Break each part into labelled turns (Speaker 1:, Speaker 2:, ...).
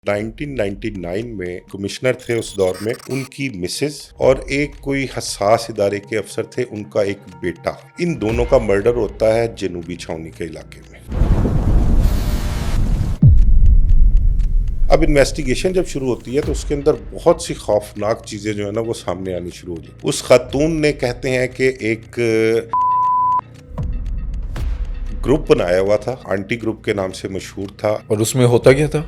Speaker 1: 1999 में कमिश्नर थे उस दौर में, उनकी मिसेज और एक कोई हसास इदारे के अफसर थे, उनका एक बेटा। इन दोनों का मर्डर होता है जनूबी छावनी के इलाके में। अब इन्वेस्टिगेशन जब शुरू होती है तो उसके अंदर बहुत सी खौफनाक चीजें जो है ना वो सामने आनी शुरू हो जाती। उस खातून ने कहते हैं कि एक ग्रुप बनाया हुआ था, आंटी ग्रुप के नाम से मशहूर था।
Speaker 2: और उसमें होता क्या था?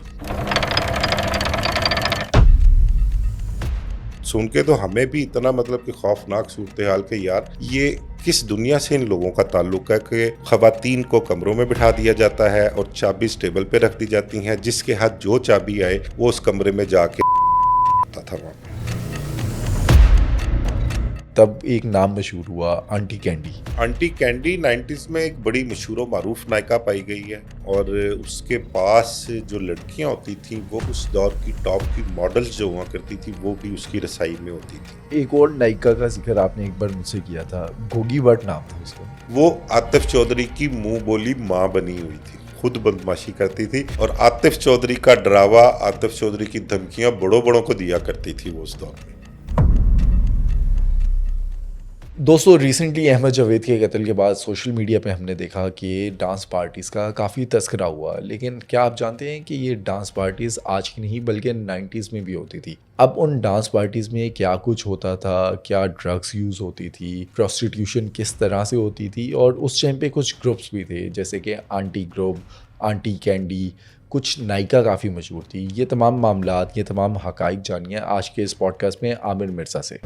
Speaker 1: सुन के तो हमें भी इतना मतलब कि खौफनाक सूरत हाल के यार ये किस दुनिया से इन लोगों का ताल्लुक है कि खवातीन को कमरों में बिठा दिया जाता है और चाबी टेबल पे रख दी जाती हैं, जिसके हाथ जो चाबी आए वो उस कमरे में जाके था वहाँ पे।
Speaker 2: तब एक नाम मशहूर हुआ, aunty candy.
Speaker 1: Aunty candy 90s में एक बड़ी मशहूर व मारूफ नायिका पाई गई है और उसके पास जो लड़कियां होती थी वो उस दौर की टॉप की मॉडल्स जो हुआ करती थी वो भी उसकी रसाई में होती थी।
Speaker 2: एक और नायिका का जिक्र आपने एक बार मुझसे किया था, गोगी भट्ट नाम था उसका।
Speaker 1: वो आतिफ चौधरी की मुंह बोली माँ बनी हुई थी, खुद बदमाशी करती थी और आतिफ चौधरी का डरावा, आतिफ चौधरी की धमकियां बड़ों बड़ों को दिया करती थी वो उस दौर में।
Speaker 2: दोस्तों, रिसेंटली अहमद जावेद के कत्ल के बाद सोशल मीडिया पे हमने देखा कि डांस पार्टीज़ का काफ़ी तस्करा हुआ। लेकिन क्या आप जानते हैं कि ये डांस पार्टीज़ आज की नहीं बल्कि 90s में भी होती थी। अब उन डांस पार्टीज़ में क्या कुछ होता था, क्या ड्रग्स यूज़ होती थी, प्रोस्टिट्यूशन किस तरह से होती थी, और उस टाइम पे कुछ ग्रुप्स भी थे जैसे कि आंटी ग्रुप, आंटी कैंडी, कुछ नायिका काफ़ी मशहूर थी। ये तमाम मामलात, ये तमाम हकाइक जानिए आज के इस पॉडकास्ट में आमिर मिर्ज़ा से।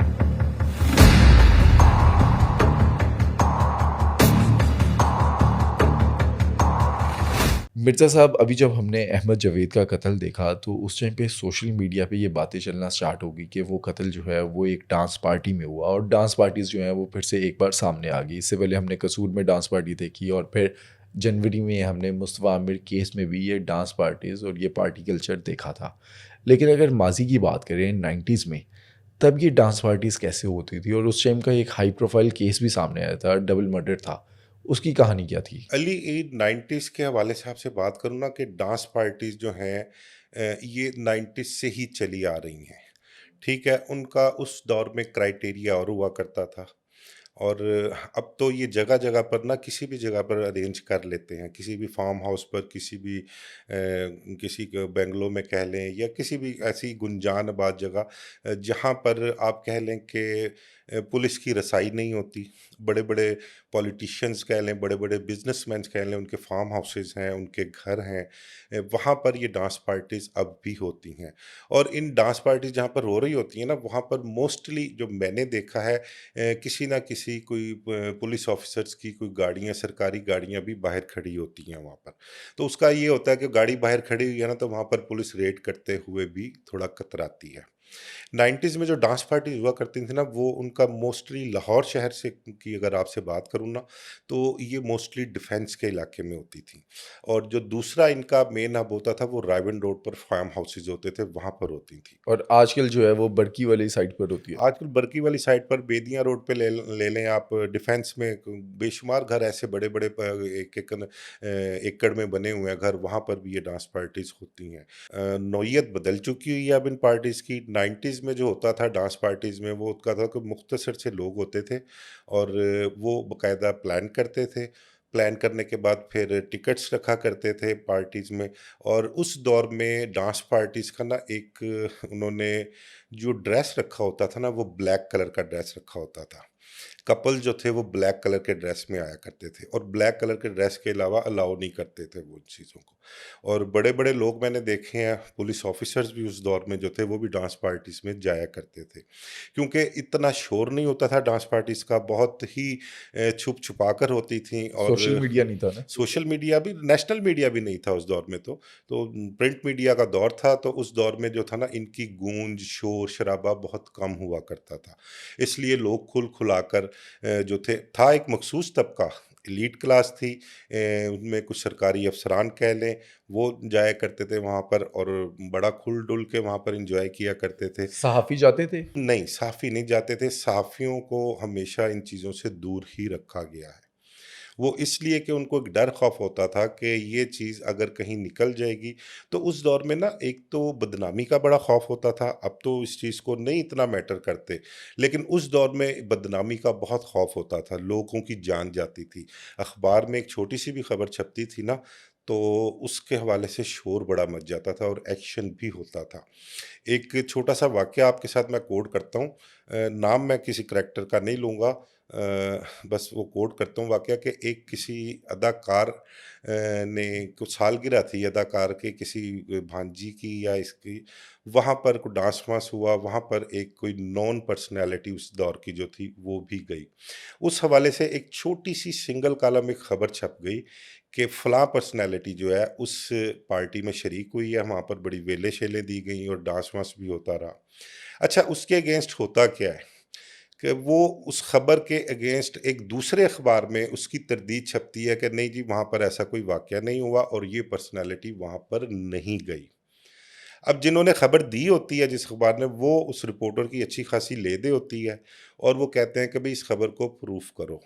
Speaker 2: मिर्ज़ा साहब, अभी जब हमने अहमद जावेद का कत्ल देखा तो उस टाइम पे सोशल मीडिया पे ये बातें चलना स्टार्ट हो गई कि वो कत्ल जो है वो एक डांस पार्टी में हुआ, और डांस पार्टीज़ जो हैं वो फिर से एक बार सामने आ गई। इससे पहले हमने कसूर में डांस पार्टी देखी और फिर जनवरी में हमने मुस्तफ़ा आमिर केस में भी ये डांस पार्टीज़ और ये पार्टी कल्चर देखा था। लेकिन अगर माजी की बात करें 90s में, तब ये डांस पार्टीज़ कैसे होती थी, और उस टाइम का एक हाई प्रोफाइल केस भी सामने आया था, डबल मर्डर था। उसकी कहानी क्या थी?
Speaker 1: अली ईद 90s के हवाले से आपसे बात करूँ ना कि डांस पार्टीज जो हैं ये 90s से ही चली आ रही हैं। ठीक है, उनका उस दौर में क्राइटेरिया और हुआ करता था और अब तो ये जगह जगह पर ना किसी भी जगह पर अरेंज कर लेते हैं, किसी भी फार्म हाउस पर, किसी बेंगलो में कह लें या किसी भी ऐसी गुंजान आबाद जगह जहाँ पर आप कह लें कि पुलिस की रसाई नहीं होती। बड़े बड़े पॉलिटिशियंस कह लें, बड़े बड़े बिजनेसमैन कह लें, उनके फार्म हाउसेज हैं, उनके घर हैं, वहाँ पर ये डांस पार्टीज अब भी होती हैं। और इन डांस पार्टीज जहाँ पर हो रही होती हैं ना, वहाँ पर मोस्टली जो मैंने देखा है किसी ना किसी कोई पुलिस ऑफिसर्स की कोई गाड़ियाँ, सरकारी गाड़ियाँ भी बाहर खड़ी होती हैं वहाँ पर। तो उसका ये होता है कि गाड़ी बाहर खड़ी हुई है ना, तो वहाँ पर पुलिस रेड करते हुए भी थोड़ा कतराती है। 90s में जो डांस पार्टी हुआ करती थी ना, वो उनका मोस्टली लाहौर शहर से की अगर आपसे बात करूँ ना, तो ये मोस्टली डिफेंस के इलाके में होती थी। और जो दूसरा इनका मेन हब होता था वो रायवन रोड पर फार्म हाउसेज होते थे, वहाँ पर होती थी।
Speaker 2: और आजकल जो है वो बरकी वाली साइड पर होती है।
Speaker 1: आजकल बरकी वाली साइड पर बेदियां रोड पे ले लें आप, डिफेंस में बेशुमार घर ऐसे बड़े बड़े एक एक एकड़ में बने हुए हैं घर, वहाँ पर भी ये डांस पार्टीज होती हैं। नौयत बदल चुकी हुई है अब इन पार्टीज की। 90s में जो होता था डांस पार्टीज में, वो होता था कि मुख्तसर से लोग होते थे और वो बाकायदा प्लान करते थे। प्लान करने के बाद फिर टिकट्स रखा करते थे पार्टीज में। और उस दौर में डांस पार्टीज का ना एक उन्होंने जो ड्रेस रखा होता था ना, वो ब्लैक कलर का ड्रेस रखा होता था। कपल जो थे वो ब्लैक कलर के ड्रेस में आया करते थे और ब्लैक कलर के ड्रेस के अलावा अलाउ नहीं करते थे वो चीज़ों को। और बड़े बड़े लोग मैंने देखे हैं, पुलिस ऑफिसर्स भी उस दौर में जो थे वो भी डांस पार्टीज में जाया करते थे, क्योंकि इतना शोर नहीं होता था डांस पार्टीज का, बहुत ही छुप छुपा कर होती थी। और
Speaker 2: सोशल मीडिया नहीं था ना।
Speaker 1: सोशल मीडिया भी, नेशनल मीडिया भी नहीं था उस दौर में। तो प्रिंट मीडिया का दौर था, तो उस दौर में जो था ना, इनकी गूंज, शोर शराबा बहुत कम हुआ करता था। इसलिए लोग खुल खुलाकर जो था एक मखसूस तबका, एलीट क्लास थी, उनमें कुछ सरकारी अफसरान कह लें, वो जाया करते थे वहाँ पर और बड़ा खुल डुल के वहाँ पर इंजॉय किया करते थे।
Speaker 2: सहाफ़ी जाते थे।
Speaker 1: नहीं, सहाफ़ी नहीं जाते थे, सहाफ़ियों को हमेशा इन चीज़ों से दूर ही रखा गया है। वो इसलिए कि उनको एक डर खौफ होता था कि ये चीज़ अगर कहीं निकल जाएगी, तो उस दौर में ना एक तो बदनामी का बड़ा खौफ होता था, अब तो इस चीज़ को नहीं इतना मैटर करते, लेकिन उस दौर में बदनामी का बहुत खौफ होता था, लोगों की जान जाती थी। अखबार में एक छोटी-सी भी खबर छपती थी ना, तो उसके हवाले से शोर बड़ा मच जाता था और एक्शन भी होता था। एक छोटा-सा वाक़या आपके साथ मैं कोट करता हूँ। नाम मैं किसी करैक्टर का नहीं लूँगा, बस वो कोट करता हूँ वाक़या कि एक किसी अदाकार ने कुछ सालगिरह थी अदाकार के किसी भांजी की या इसकी, वहाँ पर कोई डांस-वांस हुआ, वहाँ पर एक कोई नॉन पर्सनैलिटी उस दौर की जो थी, वो भी गई। उस हवाले से एक छोटी-सी सिंगल कॉलम एक खबर छप गई कि फलाँ पर्सनैलिटी जो है उस पार्टी में शरीक हुई है, वहाँ पर बड़ी वेले-शेले दी गई और डांस-वांस भी होता रहा। अच्छा, उसके अगेंस्ट होता क्या है कि वो उस खबर के अगेंस्ट एक दूसरे अखबार में उसकी तरदीद छपती है कि नहीं जी, वहाँ पर ऐसा कोई वाक़या नहीं हुआ और ये पर्सनैलिटी वहाँ पर नहीं गई। अब जिन्होंने खबर दी होती है जिस अखबार ने, वो उस रिपोर्टर की अच्छी खासी लेदे होती है और वो कहते हैं कि भई इस खबर को प्रूफ करो।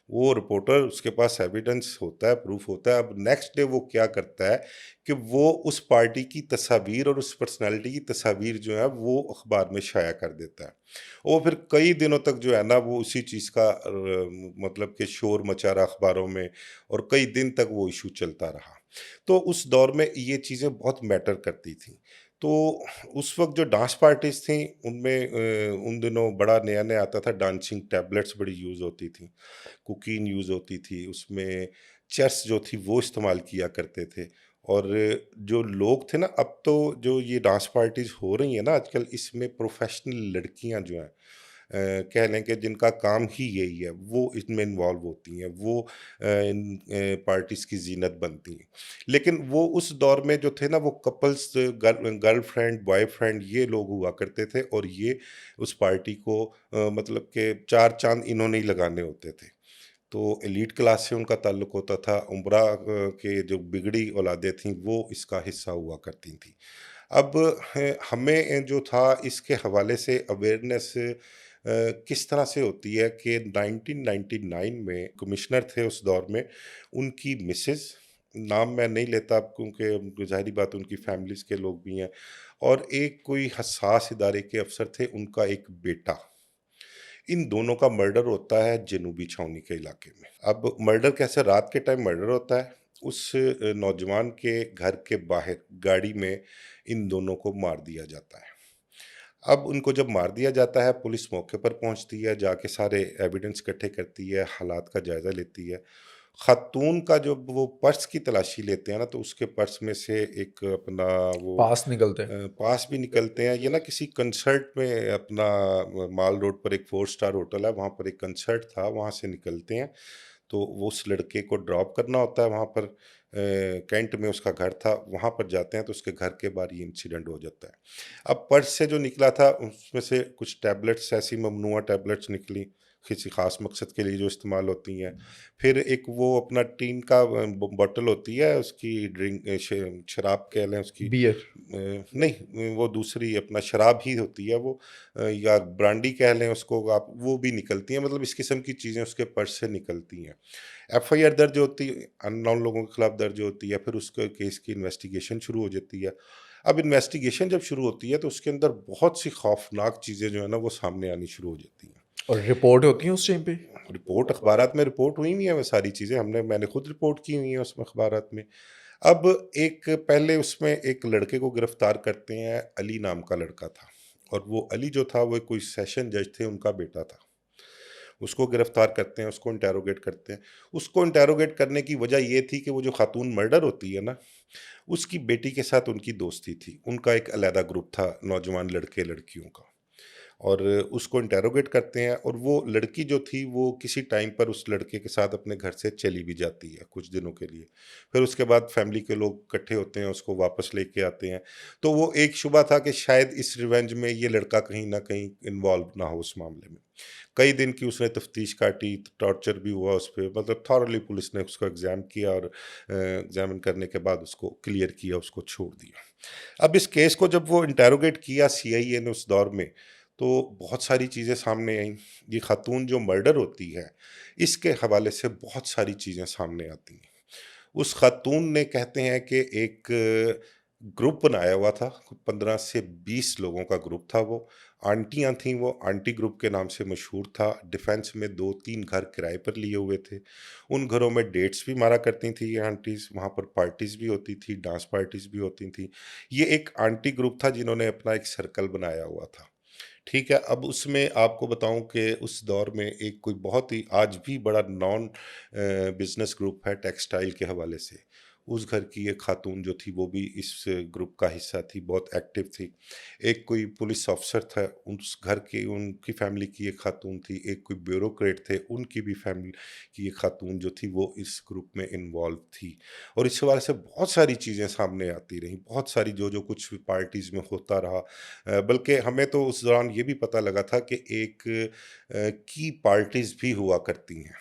Speaker 1: वो रिपोर्टर, उसके पास एविडेंस होता है, प्रूफ होता है। अब नेक्स्ट डे वो क्या करता है कि वो उस पार्टी की तस्वीर और उस पर्सनैलिटी की तस्वीर जो है वो अखबार में शाया कर देता है। और फिर कई दिनों तक जो है ना वो उसी चीज़ का मतलब कि शोर मचा रहा अखबारों में और कई दिन तक वो इशू चलता रहा। तो उस दौर में ये चीज़ें बहुत मैटर करती थीं। तो उस वक़्त जो डांस पार्टीज़ थीं उनमें उन दिनों बड़ा नया-नया आता था, डांसिंग टैबलेट्स बड़ी यूज़ होती थीं। कोकीन यूज़ होती थी, उसमें चरस जो थी वो इस्तेमाल किया करते थे। और जो लोग थे ना, अब तो जो ये डांस पार्टीज़ हो रही हैं ना आजकल, इसमें प्रोफ़ेशनल लड़कियाँ जो हैं, कह लें कि जिनका काम ही यही है, वो इसमें इन्वॉल्व होती हैं, वो इन पार्टीज़ की ज़ीनत बनती हैं। लेकिन वो उस दौर में जो थे ना, वो कपल्स, गर्लफ्रेंड, बॉयफ्रेंड, ये लोग हुआ करते थे और ये उस पार्टी को मतलब कि 4 चाँद इन्होंने ही लगाने होते थे। तो एलीट क्लास से उनका ताल्लुक होता था, उम्रा के जो बिगड़ी औलादें थीं, वो इसका हिस्सा हुआ करती थीं। अब हमें जो था इसके हवाले से अवेयरनेस किस तरह से होती है कि 1999 में कमिश्नर थे उस दौर में, उनकी मिसेज़, नाम मैं नहीं लेता अब क्योंकि ज़ाहिर-सी बात है उनकी फैमिलीज़ के लोग भी हैं, और एक कोई हसास इदारे के अफ़सर थे, उनका एक बेटा। इन दोनों का मर्डर होता है जनूबी छावनी के इलाके में। अब मर्डर कैसे, रात के टाइम मर्डर होता है, उस नौजवान के घर के बाहर गाड़ी में इन दोनों को मार दिया जाता है। अब उनको जब मार दिया जाता है, पुलिस मौके पर पहुंचती है, जाके सारे एविडेंस इकट्ठे करती है, हालात का जायज़ा लेती है। खातून का जब वो पर्स की तलाशी लेते हैं ना, तो उसके पर्स में से एक अपना वो
Speaker 2: पास निकलते हैं।
Speaker 1: पास भी निकलते हैं। ये ना किसी कंसर्ट में अपना माल रोड पर एक 4 स्टार होटल है, वहाँ पर एक कंसर्ट था, वहाँ से निकलते हैं। तो वो उस लड़के को ड्रॉप करना होता है वहाँ पर, कैंट में उसका घर था, वहाँ पर जाते हैं तो उसके घर के बाहर ये इंसिडेंट हो जाता है। अब पर्स से जो निकला था उसमें से कुछ टैबलेट्स, ऐसी ममनुआ टैबलेट्स निकली, किसी ख़ास मकसद के लिए जो इस्तेमाल होती हैं। फिर एक वो अपना टीन का बॉटल होती है, उसकी ड्रिंक, शराब कह लें उसकी,
Speaker 2: बियर।
Speaker 1: नहीं वो दूसरी अपना शराब ही होती है वो, या ब्रांडी कह लें उसको आप, वो भी निकलती हैं, मतलब इस किस्म की चीज़ें उसके पर्स से निकलती हैं। एफआईआर दर्ज होती है, अननोन लोगों के खिलाफ दर्ज होती है, फिर उसके केस की इन्वेस्टिगेशन शुरू हो जाती है। अब इन्वेस्टिगेशन जब शुरू होती है तो उसके अंदर बहुत सी खौफनाक चीज़ें जो है ना वो सामने आनी शुरू हो जाती हैं।
Speaker 2: और रिपोर्ट होती है उस टाइम पे?
Speaker 1: रिपोर्ट अखबारात में रिपोर्ट हुई हुई है वो सारी चीज़ें, मैंने खुद रिपोर्ट की हुई है उसमें अखबारात में। अब एक पहले उसमें एक लड़के को गिरफ्तार करते हैं, अली नाम का लड़का था, और वो अली जो था वो कोई सेशन जज थे, उनका बेटा था। उसको गिरफ्तार करते हैं, उसको इंटेरोगेट करते हैं। उसको इंटेरोगेट करने की वजह ये थी कि वो जो खातून मर्डर होती है ना, उसकी बेटी के साथ उनकी दोस्ती थी। उनका एक अलहदा ग्रुप था नौजवान लड़के-लड़कियों का। और उसको इंटेरोगेट करते हैं और वो लड़की जो थी वो किसी टाइम पर उस लड़के के साथ अपने घर से चली भी जाती है कुछ दिनों के लिए। फिर उसके बाद फैमिली के लोग इकट्ठे होते हैं, उसको वापस लेके आते हैं। तो वो एक शुबा था कि शायद इस रिवेंज में ये लड़का कहीं न कहीं इन्वॉल्व ना हो उस मामले में। कई दिन की उसने तफ्तीश काटी, टॉर्चर भी हुआ उस पे, मतलब थॉरली पुलिस ने उसको एग्ज़ाम किया और एग्ज़ामिन करने के बाद उसको क्लियर किया, उसको छोड़ दिया। अब इस केस को जब वो इंटेरोगेट किया सीआईए ने उस दौर में, तो बहुत सारी चीज़ें सामने आईं। ये खातून जो मर्डर होती है, इसके हवाले से बहुत सारी चीज़ें सामने आती हैं। उस खातून ने कहते हैं कि एक ग्रुप बनाया हुआ था, 15 से 20 लोगों का ग्रुप था वो। आंटियाँ थीं वो, आंटी ग्रुप के नाम से मशहूर था। डिफेंस में 2-3 घर किराए पर लिए हुए थे। उन घरों में डेट्स भी मारा करती थी ये आंटीज़, वहाँ पर पार्टीज़ भी होती थी, डांस पार्टीज़ भी होती थी। ये एक आंटी ग्रुप था जिन्होंने अपना एक सर्कल बनाया हुआ था। ठीक है, अब उसमें आपको बताऊँ कि उस दौर में एक कोई बहुत ही आज भी बड़ा नॉन बिज़नेस ग्रुप है टेक्सटाइल के हवाले से। उस घर की एक खातून जो थी वो भी इस ग्रुप का हिस्सा थी, बहुत एक्टिव थी। एक कोई पुलिस ऑफ़िसर था, उस घर की उनकी फ़ैमिली की एक खातून थी। एक कोई ब्यूरोक्रेट थे, उनकी भी फ़ैमिली की एक खातून जो थी वो इस ग्रुप में इन्वॉल्व थी। और इस हवाले से बहुत सारी चीज़ें सामने आती रहीं, बहुत सारी जो कुछ पार्टीज़ में होता रहा। बल्कि हमें तो उस दौरान ये भी पता लगा था कि एक की पार्टीज़ भी हुआ करती हैं।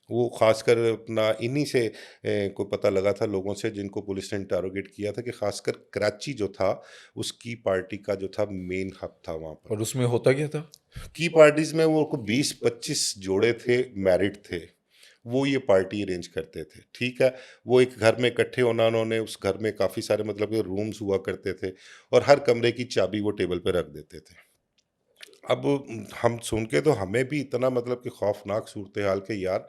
Speaker 1: वो ख़ासकर अपना इन्हीं से को पता लगा था लोगों से जिनको पुलिस ने इंटेरोगेट किया था कि ख़ासकर कराची जो था, उस की पार्टी का जो था मेन हब था वहाँ पर।
Speaker 2: और उसमें होता क्या था?
Speaker 1: की पार्टीज़ में वो को 20-25 जोड़े थे, मैरिड थे। वो ये पार्टी अरेंज करते थे, ठीक है? वो एक घर में इकट्ठे होना उन्होंने उस घर में काफ़ी सारे मतलब के रूम्स हुआ करते थे और हर कमरे की चाबी वो टेबल पे रख देते थे। अब हम सुन के तो हमें भी इतना मतलब कि खौफनाक सूरत-ए-हाल कि यार,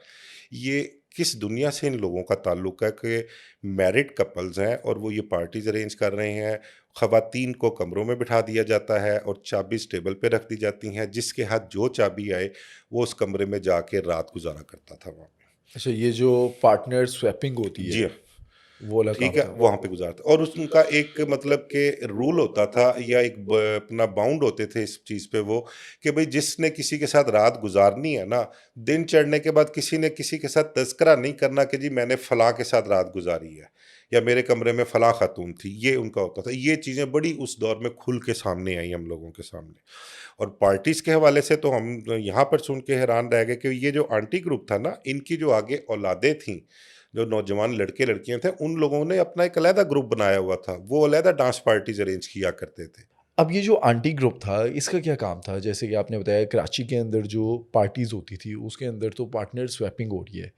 Speaker 1: ये किस दुनिया से इन लोगों का ताल्लुक है कि मैरिड कपल्स हैं और वो ये पार्टीज़ अरेंज कर रहे हैं। ख़वातीन को कमरों में बिठा दिया जाता है और चाबीज़ टेबल पे रख दी जाती हैं, जिसके हाथ जो चाबी आए, वो उस कमरे में जाके रात गुज़ारा करता था वहाँ पे।
Speaker 2: अच्छा, ये जो पार्टनर स्वैपिंग होती
Speaker 1: जी
Speaker 2: है,
Speaker 1: हाँ।
Speaker 2: वो वाला
Speaker 1: ठीक
Speaker 2: काम
Speaker 1: है,
Speaker 2: था।
Speaker 1: वहाँ पे गुज़ारता और उनका एक मतलब कि रूल होता था या एक ब अपना बाउंड होते थे इस चीज़ पे वो कि भई जिसने किसी के साथ रात गुज़ारनी है ना, दिन चढ़ने के बाद किसी ने किसी के साथ तज़किरा नहीं करना कि जी मैंने फलाँ के साथ रात गुज़ारी है या मेरे कमरे में फलाँ खातून थी, ये उनका होता था। ये चीज़ें बड़ी उस दौर में खुल के सामने आई हम लोगों के सामने। और पार्टीज़ के हवाले से तो हम यहाँ पर सुन के हैरान रह गए कि ये जो आंटी ग्रुप था ना, इनकी जो आगे औलादें थीं, जो नौजवान लड़के-लड़कियाँ थे, उन लोगों ने अपना एक अलहदा ग्रुप बनाया हुआ था। वो अलहदा डांस पार्टीज़ अरेंज किया करते थे।
Speaker 2: अब ये जो आंटी ग्रुप था, इसका क्या काम था? जैसे कि आपने बताया कराची के अंदर जो पार्टीज़ होती थी, उसके अंदर तो पार्टनर स्वैपिंग हो रही है।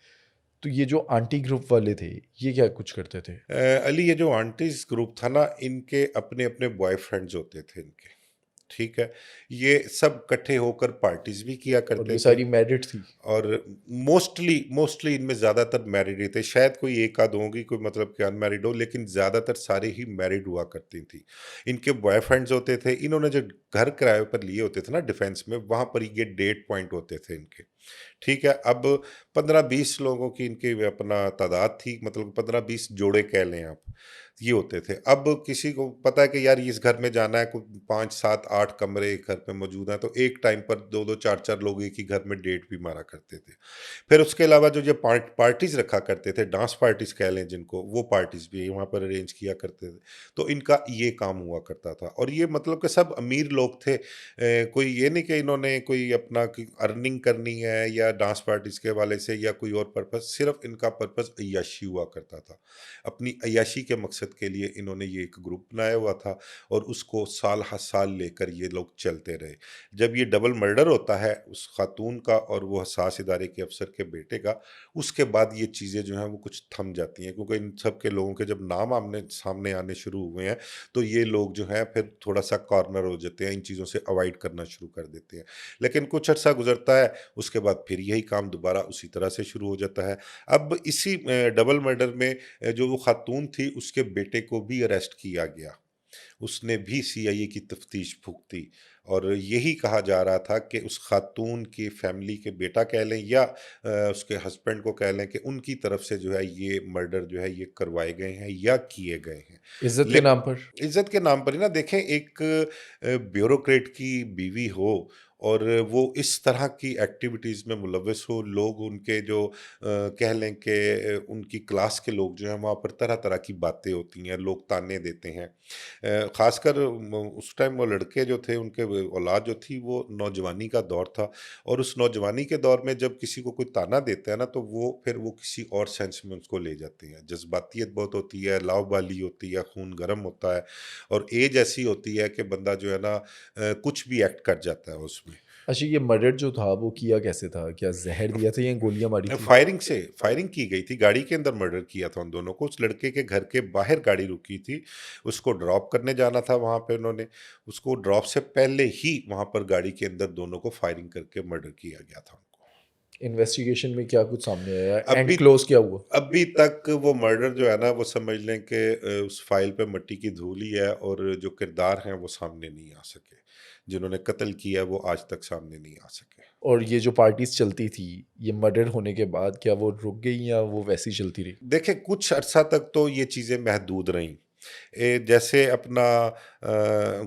Speaker 2: तो ये जो आंटी ग्रुप वाले थे, ये क्या कुछ करते थे?
Speaker 1: अली ये जो आंटीज़ ग्रुप था ना, इनके अपने-अपने बॉयफ्रेंड्स होते थे इनके, ठीक है? ये सब इकट्ठे होकर पार्टीज़ भी किया
Speaker 2: और
Speaker 1: करते
Speaker 2: ये
Speaker 1: थे।
Speaker 2: सारी मैरिड थी?
Speaker 1: और मोस्टली इनमें ज़्यादातर मैरिड ही थे। शायद कोई एक आध होंगी कोई मतलब कि अनमैरिड हो, लेकिन ज़्यादातर सारे ही मैरिड हुआ करती थी। इनके बॉयफ्रेंड्स होते थे, इन्होंने जो घर किराए पर लिए होते थे ना डिफेंस में, वहाँ पर ये डेट पॉइंट होते थे इनके। ठीक है, अब 15-20 लोगों की इनकी अपना तादाद थी, मतलब 15-20 जोड़े कह लें आप, ये होते थे। अब किसी को पता है कि यार इस घर में जाना है, कोई 5, 7, 8 कमरे एक घर पे मौजूद हैं, तो एक टाइम पर 2-2, 4-4 लोग एक ही घर में डेट भी मारा करते थे। फिर उसके अलावा जो ये पार्टीज़ रखा करते थे, डांस पार्टीज़ कह लें जिनको, वो पार्टीज़ भी वहाँ पर अरेंज किया करते थे। तो इनका ये काम हुआ करता था और ये मतलब कि सब अमीर लोग थे। कोई ये नहीं कि इन्होंने कोई अपना कि अर्निंग करनी है या डांस पार्टीज़ के हवाले से या कोई और पर्पज़, सिर्फ़ इनका पर्पज़ अय्याशी हुआ करता था। अपनी अय्याशी के मकसद के लिए इन्होंने ये एक ग्रुप बनाया हुआ था और उसको साल हर साल लेकर ये लोग चलते रहे। जब ये डबल मर्डर होता है उस खातून का और वो हसास इदारे के अफ़सर के बेटे का, उसके बाद ये चीज़ें जो हैं वो कुछ थम जाती हैं, क्योंकि इन सब के लोगों के जब नाम आमने सामने आने शुरू हुए हैं, तो ये लोग जो हैं फिर थोड़ा-सा कॉर्नर हो जाते हैं, इन चीज़ों से अवॉइड करना शुरू कर देते हैं। लेकिन कुछ अर्सा गुज़रता है, उसके बाद फिर यही काम दोबारा उसी तरह से शुरू हो जाता है। अब इसी डबल मर्डर में जो वो खातून थी उसके बेटे को भी अरेस्ट किया गया। उसने भी सीआईए की तफ्तीश भुगती और यही कहा जा रहा था कि उस खातून की फैमिली के बेटा कह लें या उसके हस्बैंड को कह लें कि उनकी तरफ से जो है ये मर्डर जो है ये करवाए गए हैं या किए गए हैं।
Speaker 2: इज़्ज़त के
Speaker 1: ले
Speaker 2: नाम पर?
Speaker 1: इज़्ज़त के नाम पर ही ना, देखें एक ब्यूरोक्रेट की बीवी हो और वो इस तरह की एक्टिविटीज़ में मुलव्वस हो, लोग उनके जो कह लें कि उनकी क्लास के लोग जो हैं वहाँ पर तरह-तरह की बातें होती हैं, लोग ताने देते हैं। ख़ासकर उस टाइम वो लड़के जो थे उनके औलाद जो थी वो नौजवानी का दौर था और उस नौजवानी के दौर में जब किसी को कोई ताना देता है ना तो वो फिर वो किसी और सेंस में उसको ले जाते हैं। जज़्बातियत बहुत होती है, लाव-बाली होती है, खून गर्म होता है और एज ऐसी होती है कि बंदा जो है ना कुछ भी एक्ट कर जाता है उसमें।
Speaker 2: अच्छा, ये मर्डर जो था वो किया कैसे था? क्या ज़हर दिया था या गोलियाँ मारी थी?
Speaker 1: फायरिंग की गई थी, गाड़ी के अंदर मर्डर किया था उन दोनों को। उस लड़के के घर के बाहर गाड़ी रुकी थी, उसको ड्रॉप करने जाना था वहाँ पे उन्होंने, उसको ड्रॉप से पहले ही वहाँ पर गाड़ी के अंदर दोनों को फायरिंग करके मर्डर किया गया था उनको।
Speaker 2: इन्वेस्टिगेशन में क्या कुछ सामने आया? एंड
Speaker 1: अभी
Speaker 2: क्लोज़ क्या हुआ?
Speaker 1: अभी तक वो मर्डर जो है ना वो समझ लें कि उस फाइल पे मिट्टी की धूल ही है और जो किरदार हैं वो सामने नहीं आ सके। जिन्होंने कत्ल किया वो आज तक सामने नहीं आ सके।
Speaker 2: और ये जो पार्टीज़ चलती थी, ये मर्डर होने के बाद क्या वो रुक गई या वो वैसे ही चलती रही?
Speaker 1: देखिए, कुछ अरसा तक तो ये चीज़ें महदूद रहीं। जैसे अपना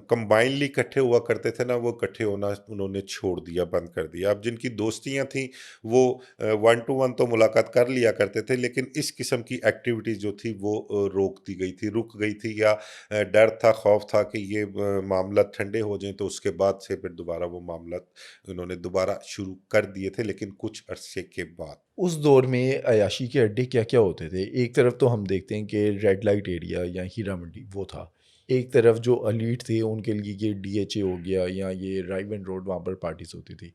Speaker 1: कंबाइनली इकट्ठे हुआ करते थे ना, वो इकट्ठे होना उन्होंने छोड़ दिया, बंद कर दिया। अब जिनकी दोस्तियाँ थीं, वो वन टू वन तो मुलाकात कर लिया करते थे, लेकिन इस किस्म की एक्टिविटीज़ जो थी, वो रोक दी गई थी, रुक गई थी या डर था, खौफ था कि ये मामला ठंडे हो जाएँ, तो उसके बाद से फिर दोबारा वो मामला उन्होंने दोबारा शुरू कर दिए थे, लेकिन कुछ अरसे के बाद।
Speaker 2: उस दौर में अय्याशी के अड्डे क्या-क्या होते थे? एक तरफ तो हम देखते हैं कि रेड लाइट एरिया या हीरा मंडी वो था। एक तरफ जो एलीट थे उनके लिए ये डीएचए हो गया या ये राइवन रोड वहाँ पर पार्टीज़ होती थी।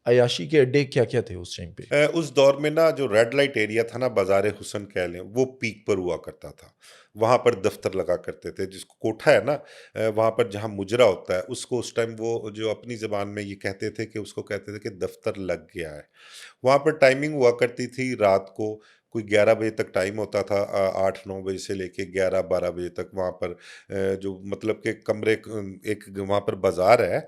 Speaker 2: अय्याशी के अड्डे क्या-क्या थे उस टाइम पे?
Speaker 1: उस दौर में ना जो रेड लाइट एरिया था ना बाज़ार हुसन कह लें वो पीक पर हुआ करता था। वहाँ पर दफ्तर लगा करते थे जिसको कोठा है ना वहाँ पर जहाँ मुजरा होता है उसको उस टाइम वो जो अपनी ज़बान में ये कहते थे कि उसको कहते थे कि दफ्तर लग गया है। वहाँ पर टाइमिंग हुआ करती थी रात को कोई 11 बजे तक टाइम होता था 8-9 बजे से लेके 11-12 बजे तक वहाँ पर जो मतलब के कमरे एक वहाँ पर बाज़ार है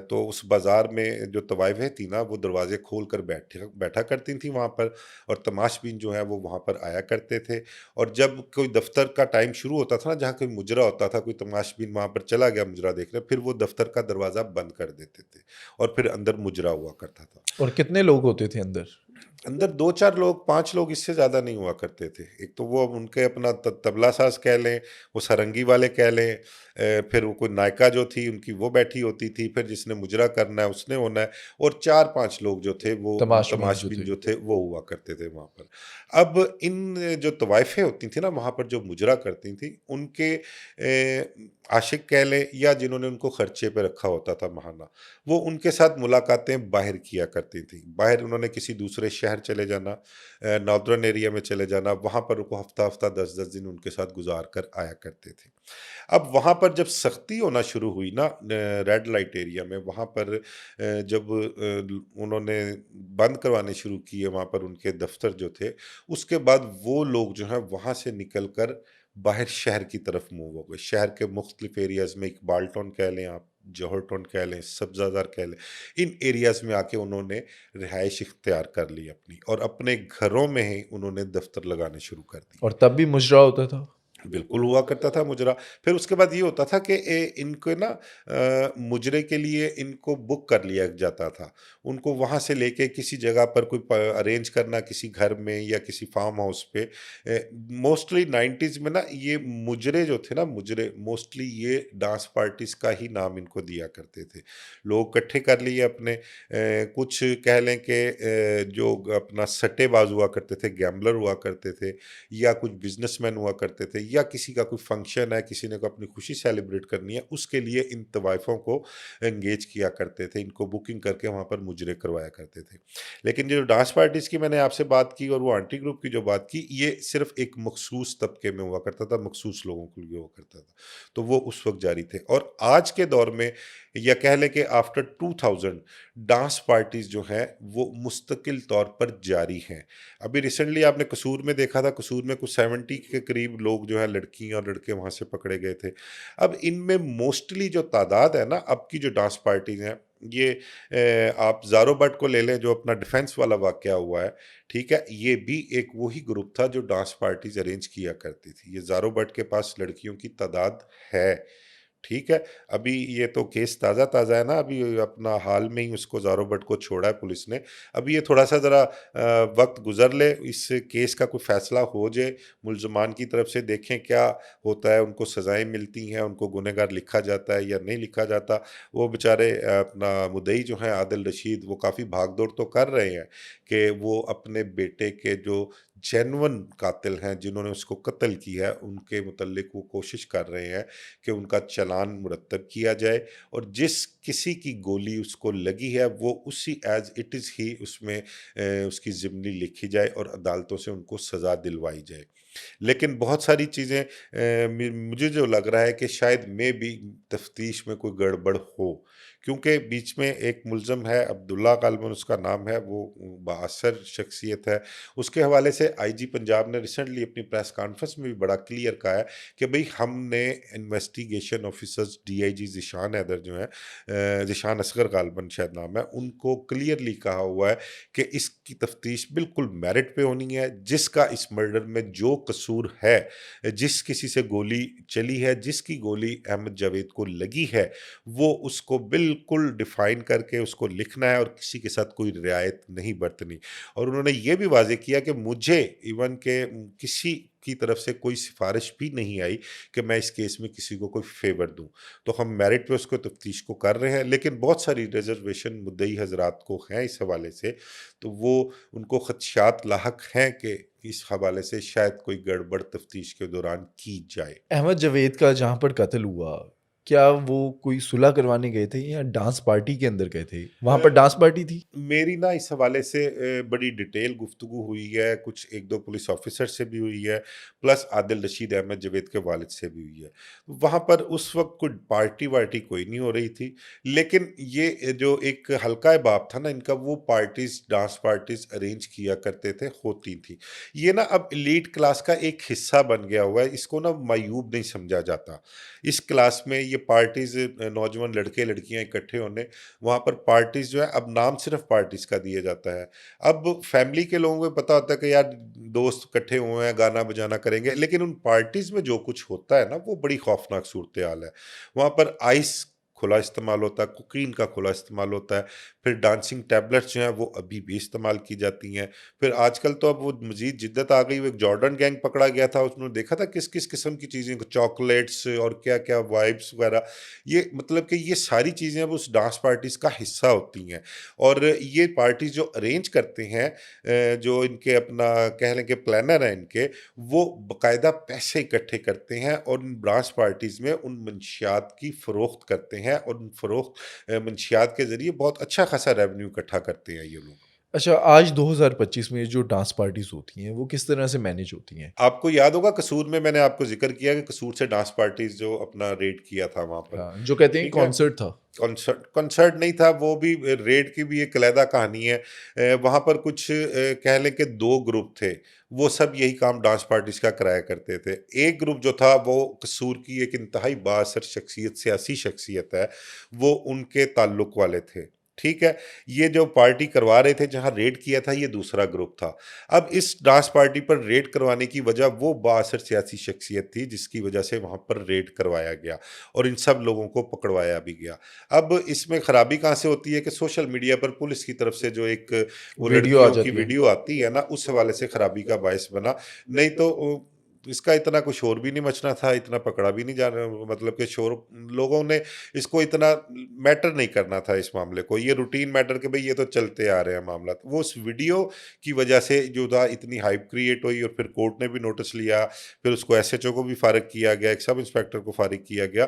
Speaker 1: तो उस बाज़ार में जो तवाइफ़ें थी ना वो दरवाज़े खोल कर बैठा करती थी वहाँ पर और तमाशबीन जो है वो वहाँ पर आया करते थे और जब कोई दफ्तर का टाइम शुरू होता था ना जहाँ कोई मुजरा होता था कोई तमाशबीन वहाँ पर चला गया मुजरा देखने फिर वो दफ्तर का दरवाज़ा बंद कर देते थे और फिर अंदर मुजरा हुआ करता था।
Speaker 2: और कितने लोग होते थे अंदर?
Speaker 1: अंदर 2-4 लोग, 5 लोग इससे ज़्यादा नहीं हुआ करते थे। एक तो वो उनके अपना त तबला साज़ कह लें, वो सारंगी वाले कह लें फिर वो कोई नायिका जो थी उनकी वो बैठी होती थी, फिर जिसने मुजरा करना है उसने होना है और 4-5 लोग जो थे वो
Speaker 2: तमाशबीन जो
Speaker 1: तमाशबीन
Speaker 2: थे।
Speaker 1: जो थे वो हुआ करते थे वहाँ पर। अब इन जो तवाइफ़ें होती थी ना वहाँ पर जो मुजरा करती थी, उनके आशिक कह लें या जिन्होंने उनको खर्चे पे रखा होता था महाना, वो उनके साथ मुलाकातें बाहर किया करती थी। बाहर उन्होंने किसी दूसरे शहर चले जाना नॉर्दर्न एरिया में चले जाना, वहाँ पर वो हफ़्ता-हफ़्ता 10-10 दिन उनके साथ गुज़ार कर आया करते थे। अब वहाँ पर जब सख्ती होना शुरू हुई ना रेड लाइट एरिया में, वहाँ पर जब उन्होंने बंद करवाने शुरू किए वहाँ पर उनके दफ़्तर जो थे, उसके बाद वो लोग जो हैं वहाँ से निकल कर बाहर शहर की तरफ मूव हो गए। शहर के मुख्तलिफ एरियाज़ में इकबाल टाउन कह लें आप, जौहर टाउन कह लें, सब्ज़ाज़ार कह लें, इन एरियाज़ में आके उन्होंने रिहाइश इख्तियार कर ली अपनी और अपने घरों में ही उन्होंने दफ़्तर लगाने शुरू कर दिए।
Speaker 2: और तब भी मुजरा होता था?
Speaker 1: बिल्कुल हुआ करता था मुजरा। फिर उसके बाद ये होता था कि इनको ना मुजरे के लिए इनको बुक कर लिया जाता था। उनको वहाँ से लेके किसी जगह पर कोई प अरेंज करना किसी घर में या किसी फार्म हाउस पे मोस्टली 90s में ना ये मुजरे जो थे ना मुजरे मोस्टली ये डांस पार्टीज़ का ही नाम इनको दिया करते थे। लोग इकट्ठे कर लिए अपने कुछ कह लें कि जो अपना सट्टेबाज़ हुआ करते थे, गैम्बलर हुआ करते थे या कुछ बिजनेसमैन हुआ करते थे या किसी का कोई फंक्शन है, किसी ने को अपनी खुशी सेलिब्रेट करनी है, उसके लिए इन तवाइफ़ों को एंगेज किया करते थे, इनको बुकिंग करके वहाँ पर मुजरे करवाया करते थे। लेकिन जो डांस पार्टीज़ की मैंने आपसे बात की और वो आंटी ग्रुप की जो बात की, ये सिर्फ़ एक मखसूस तबके में हुआ करता था, मखसूस लोगों के लिए हुआ करता था। तो वो उस वक़्त जारी थे और आज के दौर में या कह लें कि आफ्टर 2000 डांस पार्टीज़ जो हैं, वो मुस्तकिल तौर पर जारी हैं। अभी रिसेंटली आपने कसूर में देखा था, कसूर में कुछ 70 के करीब लोग जो है लड़कियाँ और लड़के वहाँ से पकड़े गए थे। अब इनमें मोस्टली जो तादाद है ना, अब की जो डांस पार्टीज़ हैं, ये आप ज़ारो बट को ले लें जो अपना डिफेंस वाला वाक़या हुआ है, ठीक है? ये भी एक वही ग्रुप था जो डांस पार्टीज़ अरेंज किया करती थी। ये ज़ारो बट के पास लड़कियों की तादाद है, ठीक है, अभी ये तो केस ताज़ा-ताज़ा है ना, अभी अपना हाल में ही उसको ज़ारो भट्ट को छोड़ा है पुलिस ने। अभी ये थोड़ा-सा ज़रा वक़्त गुज़र ले, इस केस का कोई फ़ैसला हो जाए, मुल्ज़मान की तरफ से देखें क्या होता है, उनको सज़ाएँ मिलती हैं, उनको गुनहगार लिखा जाता है या नहीं लिखा जाता। वो बेचारे अपना मुद्दई जो हैं आदिल रशीद, वो काफ़ी भाग-दौड़ तो कर रहे हैं कि वो अपने बेटे के जो जेन्युइन कातिल हैं, जिन्होंने उसको कत्ल किया है, उनके मुतल्लिक वो कोशिश कर रहे हैं कि उनका चालान मुरतब किया जाए और जिस किसी की गोली उसको लगी है वो उसी एज इट इज़ ही उसमें उसकी ज़िम्नी लिखी जाए और अदालतों से उनको सज़ा दिलवाई जाए। लेकिन बहुत सारी चीज़ें मुझे जो लग रहा है कि शायद मे बी तफ्तीश में कोई गड़बड़ हो, क्योंकि बीच में एक मुलज़म है अब्दुल्ला गालिबन उसका नाम है, वो बाअसर शख्सियत है। उसके हवाले से आईजी पंजाब ने रिसेंटली अपनी प्रेस कॉन्फ्रेंस में भी बड़ा क्लियर कहा है कि भई हमने investigation officers DIG Zeeshan Haider जो हैं ज़ीशान असगर गालिबन शायद नाम है, उनको क्लियरली कहा हुआ है कि इसकी तफ्तीश बिल्कुल मेरिट पे होनी है, जिसका इस मर्डर में जो कसूर है, जिस किसी से गोली चली है, जिसकी गोली अहमद जावेद को लगी है, वो उसको बिल्कुल डिफाइन करके उसको लिखना है और किसी के साथ कोई रियायत नहीं बरतनी। और उन्होंने ये भी वाज़ेह किया कि मुझे इवन के किसी की तरफ से कोई सिफ़ारिश भी नहीं आई कि मैं इस केस में किसी को कोई फ़ेवर दूँ। तो हम मेरिट पे उसको तफ्तीश को कर रहे हैं, लेकिन बहुत सारी रिज़र्वेशन मुद्दई हज़रात को हैं इस हवाले से, तो वो उनको ख़दशात लाहक हैं कि इस हवाले से शायद कोई गड़बड़ तफ्तीश के दौरान की जाए।
Speaker 2: अहमद जावेद का जहाँ पर कत्ल हुआ, क्या वो कोई सुलह करवाने गए थे या डांस पार्टी के अंदर गए थे? वहाँ पर डांस पार्टी थी?
Speaker 1: मेरी ना इस हवाले से बड़ी डिटेल गुफ्तगू हुई है, कुछ 1-2 पुलिस ऑफ़िसर से भी हुई है, प्लस आदिल रशीद अहमद जावेद के वालिद से भी हुई है। वहाँ पर उस वक़्त कोई पार्टी-वार्टी कोई नहीं हो रही थी, लेकिन ये जो एक हल्का-ए-बाप था ना इनका, वो पार्टीज़, डांस पार्टीज़ अरेंज किया करते थे, होती थी। ये ना अब एलीट क्लास का एक हिस्सा बन गया हुआ है, इसको ना मायूब नहीं समझा जाता। इस क्लास में ये पार्टीज़ नौजवान लड़के-लड़कियाँ इकट्ठे होने, वहाँ पर पार्टीज़ जो है अब नाम सिर्फ पार्टीज़ का दिया जाता है। अब फैमिली के लोगों को पता होता है कि यार दोस्त इकट्ठे हुए हैं, गाना बजाना करेंगे, लेकिन उन पार्टीज़ में जो कुछ होता है ना, वो बड़ी खौफ़नाक सूरत-ए-हाल है। वहाँ पर आइस खुला इस्तेमाल होता है, कोकीन का खुला इस्तेमाल होता है, फिर डांसिंग टैबलेट्स जो हैं वो अभी भी इस्तेमाल की जाती हैं। फिर आजकल तो अब वो मज़ीद जिद्दत आ गई, वो एक जॉर्डन गैंग पकड़ा गया था, उसने देखा था किस-किस किस्म की चीज़ें, चॉकलेट्स और क्या-क्या वाइब्स वगैरह, ये मतलब कि ये सारी चीज़ें अब उस डांस पार्टीज़ का हिस्सा होती हैं। और ये पार्टीज़ जो अरेंज करते हैं जो इनके अपना कह लें कि प्लानर हैं इनके, वो बाकायदा पैसे इकट्ठे करते हैं और इन डांस पार्टीज़ में उन मंशियात की फ़रोख्त करते हैं और उन फ़रोख्त मंशियात के ज़रिए बहुत अच्छा खासा रेवेन्यू इकट्ठा करते हैं ये लोग।
Speaker 2: अच्छा, आज 2025 में जो डांस पार्टीज़ होती हैं, वो किस तरह से मैनेज होती हैं?
Speaker 1: आपको याद होगा कसूर में मैंने आपको ज़िक्र किया कि कसूर से डांस पार्टीज़ जो अपना रेड किया था वहाँ पर,
Speaker 2: हाँ, जो कहते हैं
Speaker 1: ठीक है?
Speaker 2: कॉन्सर्ट था।
Speaker 1: कॉन्सर्ट कॉन्सर्ट नहीं था, वो भी रेड की भी एक अलहदा कहानी है। वहाँ पर कुछ कह लें कि 2 ग्रुप थे, वो सब यही काम डांस पार्टीज़ का कराया करते थे। एक ग्रुप जो था वो कसूर की एक इंतहाई बाअसर शख्सियत, सियासी शख्सियत है, वो उनके ताल्लुक वाले थे, ठीक है? ये जो पार्टी करवा रहे थे, जहाँ रेड किया था, ये दूसरा ग्रुप था। अब इस डांस पार्टी पर रेड करवाने की वजह वो बाअसर सियासी शख्सियत थी, जिसकी वजह से वहाँ पर रेड करवाया गया और इन सब लोगों को पकड़वाया भी गया। अब इसमें खराबी कहाँ से होती है कि सोशल मीडिया पर पुलिस की तरफ से जो एक वो
Speaker 2: वीडियो आ
Speaker 1: लड़कियों की
Speaker 2: जाती है।
Speaker 1: वीडियो आती है ना, उस हवाले से खराबी का बायस बना। नहीं तो इसका इतना कोई शोर भी नहीं मचना था, इतना पकड़ा भी नहीं जाना, मतलब कि शोर लोगों ने इसको इतना मैटर नहीं करना था इस मामले को। ये रूटीन मैटर कि भई ये तो चलते आ रहे हैं मामला। तो वो उस वीडियो की वजह से जो था इतनी हाइप क्रिएट हुई और फिर कोर्ट ने भी नोटिस लिया, फिर उसको एसएचओ को भी फारिग किया गया, एक सब इंस्पेक्टर को फारिग किया गया।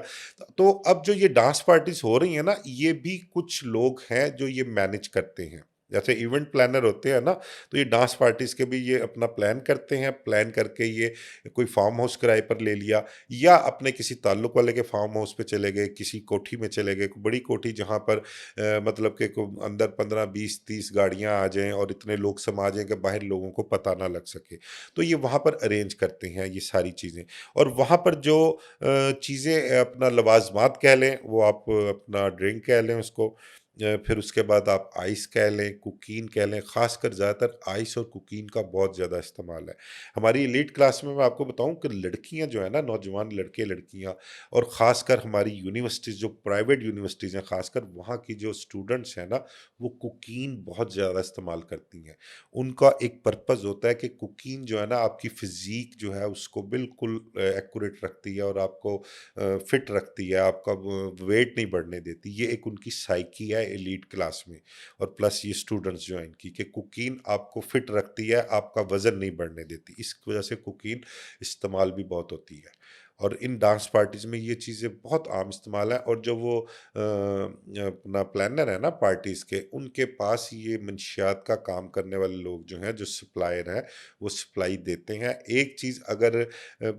Speaker 1: तो अब जो ये डांस पार्टीज़ हो रही हैं ना, ये भी कुछ लोग हैं जो ये मैनेज करते हैं। जैसे इवेंट प्लानर होते हैं ना, तो ये डांस पार्टीज़ के भी ये अपना प्लान करते हैं, प्लान करके ये कोई फार्म हाउस किराए पर ले लिया या अपने किसी ताल्लुक वाले के फार्म हाउस पे चले गए, किसी कोठी में चले गए, कोई बड़ी कोठी जहाँ पर मतलब कि अंदर 15 20 30 गाड़ियाँ आ जाएं और इतने लोग समा जाएं कि बाहर लोगों को पता ना लग सके, तो ये वहाँ पर अरेंज करते हैं ये सारी चीज़ें। और वहाँ पर जो चीज़ें अपना लवाजमात कह लें, वो आप अपना ड्रिंक कह लें उसको, फिर उसके बाद आप आइस कह लें, कुकीन कह लें, ख़ासकर ज़्यादातर आइस और कुकीन का बहुत ज़्यादा इस्तेमाल है। हमारी एलीट क्लास में मैं आपको बताऊँ कि लड़कियाँ जो है ना, नौजवान लड़के-लड़कियाँ और ख़ासकर हमारी यूनिवर्सिटीज़ जो प्राइवेट यूनिवर्सिटीज़ हैं ख़ासकर, वहाँ की जो स्टूडेंट्स हैं ना, वो कुकीन बहुत ज़्यादा इस्तेमाल करती हैं। उनका एक पर्पज़ होता है कि कुकीन जो है ना, आपकी फ़िज़ीक जो है उसको बिल्कुल एक्यूरेट रखती है और आपको फिट रखती है, आपका वेट नहीं बढ़ने देती। ये एक उनकी साइकी है एलीट क्लास में। और प्लस ये स्टूडेंट्स जो हैं इनकी, कि कुकीन आपको फिट रखती है, आपका वज़न नहीं बढ़ने देती। इस वज़ह से कुकीन इस्तेमाल भी बहुत होती है। और इन डांस पार्टीज़ में ये चीज़ें बहुत आम इस्तेमाल है। और जो वो अपना प्लानर है ना पार्टीज़ के, उनके पास ये मंशियात का काम करने वाले लोग जो हैं, जो सप्लायर हैं, वो सप्लाई देते हैं। एक चीज़ अगर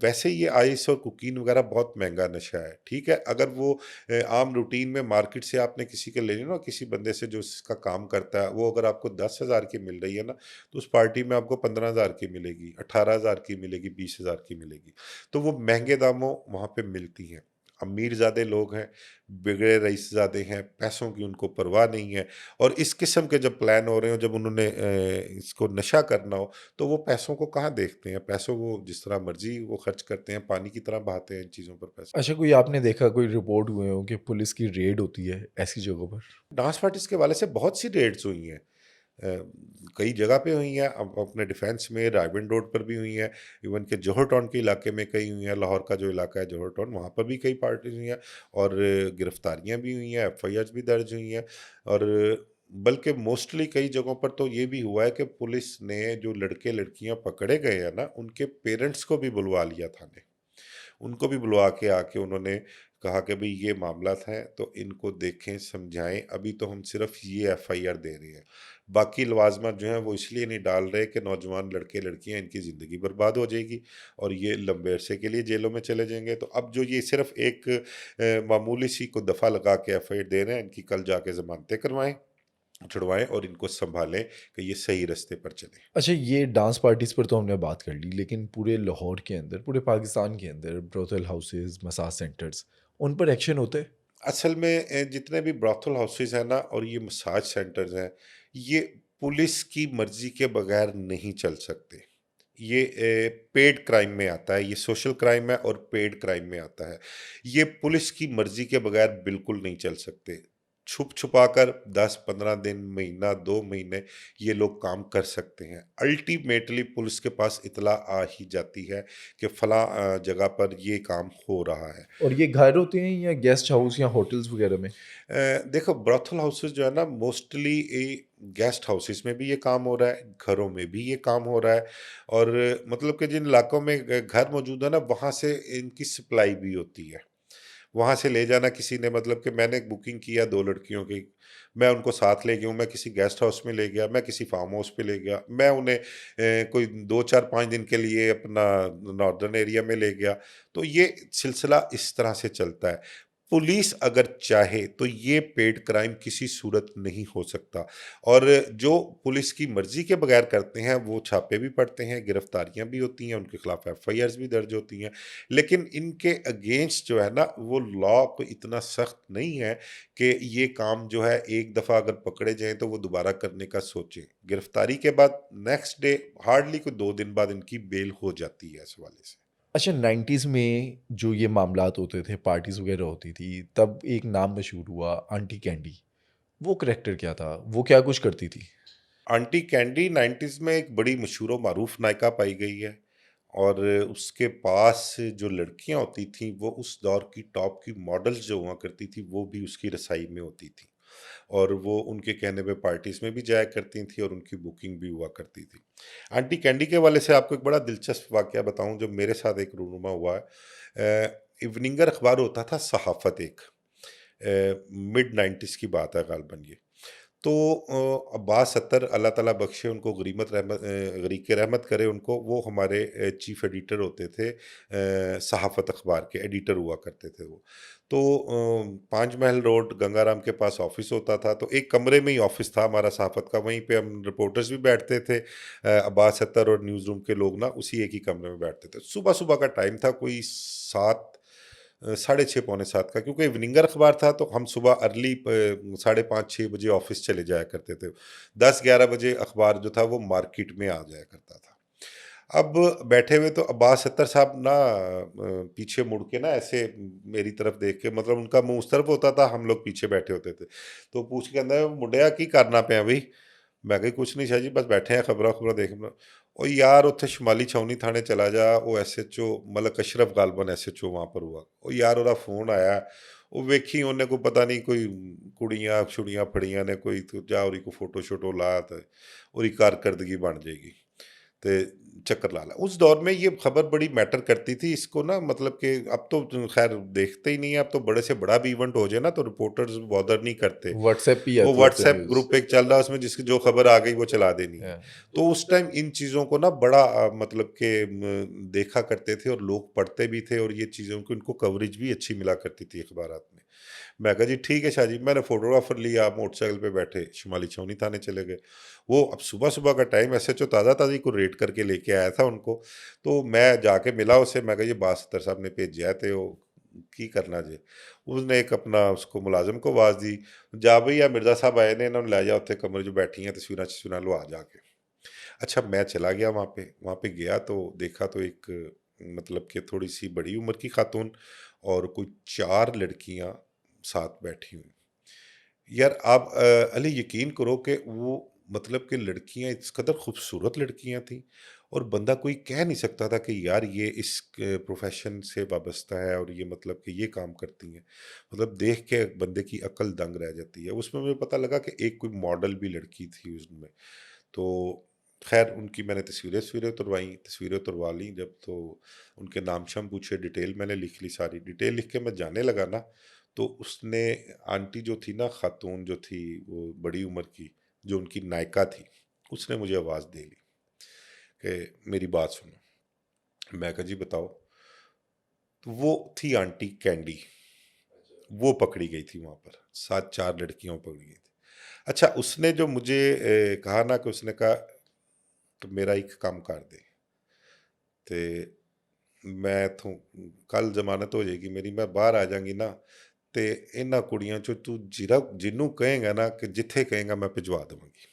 Speaker 1: वैसे ये आइस और कुकीन वगैरह बहुत महँगा नशा है, ठीक है? अगर वो आम रूटीन में मार्केट से आपने किसी के ले ली ना, किसी बंदे से जो इसका काम करता है, वो अगर आपको 10,000 की मिल रही है ना, तो उस पार्टी में आपको 15,000 की मिलेगी, 18,000 की मिलेगी, 20,000 की मिलेगी। तो वो महँगे दामों वहाँ पे मिलती हैं। अमीरज़ादे लोग हैं, बिगड़े रईसज़ादे हैं, पैसों की उनको परवाह नहीं है। और इस किस्म के जब प्लान हो रहे हों, जब उन्होंने इसको नशा करना हो, तो वो पैसों को कहाँ देखते हैं? पैसों को जिस तरह मर्ज़ी वो खर्च करते हैं, पानी की तरह बहाते हैं इन चीज़ों पर पैसे।
Speaker 2: अच्छा, कोई आपने देखा, कोई रिपोर्ट हुए हो कि पुलिस की रेड होती है ऐसी जगहों पर?
Speaker 1: डांस पार्टीज़ के हवाले से बहुत सी रेड्स हुई हैं। कई जगह पे हुई हैं, अब अपने डिफेंस में रायबंद रोड पर भी हुई हैं, इवन के जौहर टाउन के इलाके में कई हुई हैं, लाहौर का जो इलाका है जौहर टाउन, वहाँ पर भी कई पार्टीज़ हुई हैं। और गिरफ्तारियाँ भी हुई हैं, एफआईआर्स भी दर्ज हुई हैं। और बल्कि मोस्टली कई जगहों पर तो ये भी हुआ है कि पुलिस ने जो लड़के-लड़कियाँ पकड़े गए हैं ना, उनके पेरेंट्स को भी बुलवा लिया थाने। उनको भी बुलवा के आके उन्होंने कहा कि भई ये मामला है, तो इनको देखें, समझाएँ, अभी तो हम सिर्फ़ ये एफआईआर दे रहे हैं। बाकी लवाज़मात जो हैं वो इसलिए नहीं डाल रहे कि नौजवान लड़के-लड़कियाँ, इनकी ज़िंदगी बर्बाद हो जाएगी और ये लंबे अरसे के लिए जेलों में चले जाएँगे। तो अब जो ये सिर्फ़ एक मामूली सी को दफ़ा लगा के एफआईआर दे रहे हैं, इनकी कल जाके ज़मानतें करवाएँ, छुड़वाएँ और इनको सँभालें कि ये सही रास्ते पर चलें।
Speaker 2: अच्छा, ये डांस पार्टीज़ पर तो हमने बात कर ली, लेकिन पूरे लाहौर के अंदर, पूरे पाकिस्तान के अंदर ब्रोथल हाउसेज़, मसाज सेंटर्स, उन पर एक्शन होते हैं?
Speaker 1: असल में जितने भी ब्रॉथल हाउसेस हैं ना और ये मसाज सेंटर्स हैं, ये पुलिस की मर्जी के बगैर नहीं चल सकते। ये पेड क्राइम में आता है, ये सोशल क्राइम है और पेड क्राइम में आता है। ये पुलिस की मर्जी के बगैर बिल्कुल नहीं चल सकते। छुपा कर 10-15 दिन, महीना, 2 महीने ये लोग काम कर सकते हैं। अल्टीमेटली पुलिस के पास इत्तला आ ही जाती है कि फलाँ जगह पर ये काम हो रहा है।
Speaker 2: और ये घर होते हैं या गेस्ट हाउस या होटल्स वगैरह में?
Speaker 1: देखो, ब्रॉथल हाउसेस जो है ना, मोस्टली गेस्ट हाउसेस में भी ये काम हो रहा है, घरों में भी ये काम हो रहा है। और मतलब कि जिन इलाकों में घर मौजूद है ना, वहाँ से इनकी सप्लाई भी होती है। वहाँ से ले जाना किसी ने, मतलब कि मैंने एक बुकिंग किया 2 लड़कियों की, मैं उनको साथ ले गया हूँ, मैं किसी गेस्ट हाउस में ले गया, मैं किसी फार्म हाउस पे ले गया, मैं उन्हें कोई 2, 4, 5 दिन के लिए अपना नॉर्दर्न एरिया में ले गया। तो ये सिलसिला इस तरह से चलता है। पुलिस अगर चाहे तो ये पेड क्राइम किसी सूरत नहीं हो सकता। और जो पुलिस की मर्ज़ी के बगैर करते हैं, वो छापे भी पड़ते हैं, गिरफ्तारियाँ भी होती हैं, उनके खिलाफ एफआईआर्स भी दर्ज होती हैं। लेकिन इनके अगेंस्ट जो है ना, वो लॉ कोई इतना सख्त नहीं है कि ये काम जो है एक दफ़ा अगर पकड़े जाएँ तो वो दोबारा करने का सोचें। गिरफ्तारी के बाद नेक्स्ट डे, हार्डली कोई 2 दिन बाद इनकी बेल हो जाती है इस हवाले से।
Speaker 2: अच्छा, 90s में जो ये मामलात होते थे, पार्टीज़ वगैरह होती थी, तब एक नाम मशहूर हुआ, आंटी कैंडी। वो करैक्टर क्या था? वो क्या कुछ करती थी?
Speaker 1: आंटी कैंडी 90s में एक बड़ी मशहूर व मारूफ नायिका पाई गई है। और उसके पास जो लड़कियां होती थीं, वो उस दौर की टॉप की मॉडल्स जो हुआ करती थी, वो भी उसकी रसाई में होती थी। और वो उनके कहने पे पार्टीज में भी जाया करती थी और उनकी बुकिंग भी हुआ करती थी। आंटी कैंडी के वाले से आपको एक बड़ा दिलचस्प वाकया बताऊं, जो मेरे साथ एक रूनुमा हुआ है। इवनिंगर अखबार होता था सहाफत, एक मिड 90s की बात है गालबन ये। तो अब्बास अत्तर, अल्लाह ताला बख्शे उनको, गरीक रहमत करे उनको, वो हमारे चीफ़ एडिटर होते थे, सहाफ़त अख़बार के एडिटर हुआ करते थे वो। तो पाँच महल रोड गंगाराम के पास ऑफ़िस होता था, तो एक कमरे में ही ऑफ़िस था हमारा सहाफ़त का, वहीं पे हम रिपोर्टर्स भी बैठते थे। अब्बास अत्तर और न्यूज़ रूम के लोग ना उसी एक ही कमरे में बैठते थे। सुबह-सुबह का टाइम था, कोई 7 साढ़े 6 पौने 7 का, क्योंकि इवनिंगर अखबार था तो हम सुबह अर्ली 5:30-6 बजे ऑफिस चले जाया करते थे। 10-11 बजे अखबार जो था वो मार्केट में आ जाया करता था। अब बैठे हुए तो अब्बास अत्तर साहब ना पीछे मुड़ के ना ऐसे मेरी तरफ देख के, मतलब उनका मुंह उस तरफ होता था, हम लोग पीछे बैठे होते थे, तो पूछ के कहंदा मुंडिया की करना पिया बई। मैं कहा कुछ नहीं शाह जी, बस बैठे हैं खबरां खुबरां देख। ਉਹ ਯਾਰ ਉੱਥੇ ਸ਼ਮਾਲੀ ਛਾਉਣੀ ਥਾਣੇ ਚਲਾ ਜਾ, ਉਹ ਐਸਐਚਓ ਮਲਕ ਅਸ਼ਰਫ ਗਾਲਬਨ ਐਸਐਚਓ वहां पर हुआ। ਉਹ ਯਾਰ ਉਹਦਾ ਫੋਨ ਆਇਆ, ਉਹ ਵੇਖੀ ਉਹਨੇ ਕੋਈ ਪਤਾ ਨਹੀਂ ਕੋਈ ਕੁੜੀਆਂ ਛੁੜੀਆਂ ਫੜੀਆਂ ਨੇ ਕੋਈ, ਤੂੰ ਜਾ ਉਹਦੀ ਕੋਈ फोटो शोटो ला ਤੇ ਉਹਦੀ कारकर्दगी बन जाएगी। तो चक्कर ला ला। उस दौर में ये खबर बड़ी मैटर करती थी, इसको ना मतलब कि अब तो खैर देखते ही नहीं है, अब तो बड़े से बड़ा भी इवेंट हो जाए ना तो रिपोर्टर्स बॉदर नहीं करते।
Speaker 2: व्हाट्सएप पे ही
Speaker 1: वो
Speaker 2: आती है अब तो
Speaker 1: व्हाट्सएप
Speaker 2: न्यूज़।
Speaker 1: ग्रुप एक चल रहा है, उसमें जिसकी जो खबर आ गई वो चला देनी है। तो उस टाइम इन चीज़ों को ना बड़ा मतलब कि देखा करते थे और लोग पढ़ते भी थे, और ये चीज़ों को इनको कवरेज भी अच्छी मिला करती थी अखबारात में। मैं कहा जी ठीक है शाह जी, मैंने फोटोग्राफर लिया, मोटरसाइकिल पे बैठे शुमाली छावनी थाने चले गए। वो अब सुबह सुबह का टाइम, एसएचओ ताज़ा ताज़ी को रेड करके लेके आया था उनको, तो मैं जाके मिला उसे। मैं कहा ये बासतर साहब ने भेजा है, तो की करना जे। उसने एक अपना उसको मुलाजिम को आवाज़ दी, जा बई आ मिर्जा साहब आए ने, इन्होंने लै जा उत्थे कमरे च बैठी हैं, तस्वीरां तस्वीरां लवा जाके। अच्छा मैं चला गया वहाँ पे गया तो देखा तो एक मतलब कि थोड़ी सी बड़ी उम्र की खातून और कोई 4 लड़कियां साथ बैठी हुई। यार आप अली यकीन करो कि वो मतलब कि लड़कियां इस कदर खूबसूरत लड़कियां थी, और बंदा कोई कह नहीं सकता था कि यार ये इस प्रोफेशन से वाबस्ता है और ये मतलब कि ये काम करती हैं। मतलब देख के बंदे की अकल दंग रह जाती है। उसमें मुझे पता लगा कि एक कोई मॉडल भी लड़की थी उसमें। तो खैर उनकी मैंने तस्वीरें तस्वीरें उतरवाई, तस्वीरें उतरवा ली जब, तो उनके नाम शाम पूछे, डिटेल मैंने लिख ली, सारी डिटेल लिख के मैं जाने लगा ना, तो उसने आंटी जो थी ना, खातून जो थी वो बड़ी उम्र की, जो उनकी नायिका थी, उसने मुझे आवाज़ दे ली कि मेरी बात सुनो। मैं कहा जी बताओ। तो वो थी आंटी कैंडी, वो पकड़ी गई थी वहाँ पर, साथ 4 लड़कियाँ पकड़ी गई थी। अच्छा उसने जो मुझे कहा ना, कि उसने कहा तो मेरा एक काम कर दे, ते मैं इत्थों कल जमानत हो जाएगी मेरी, मैं बाहर आ जाऊंगी ना, ते इन्हां कुड़ियां चो तू जिन्नू कहेगा ना, कि जिथे कहेगा मैं भिजवा देवांगी।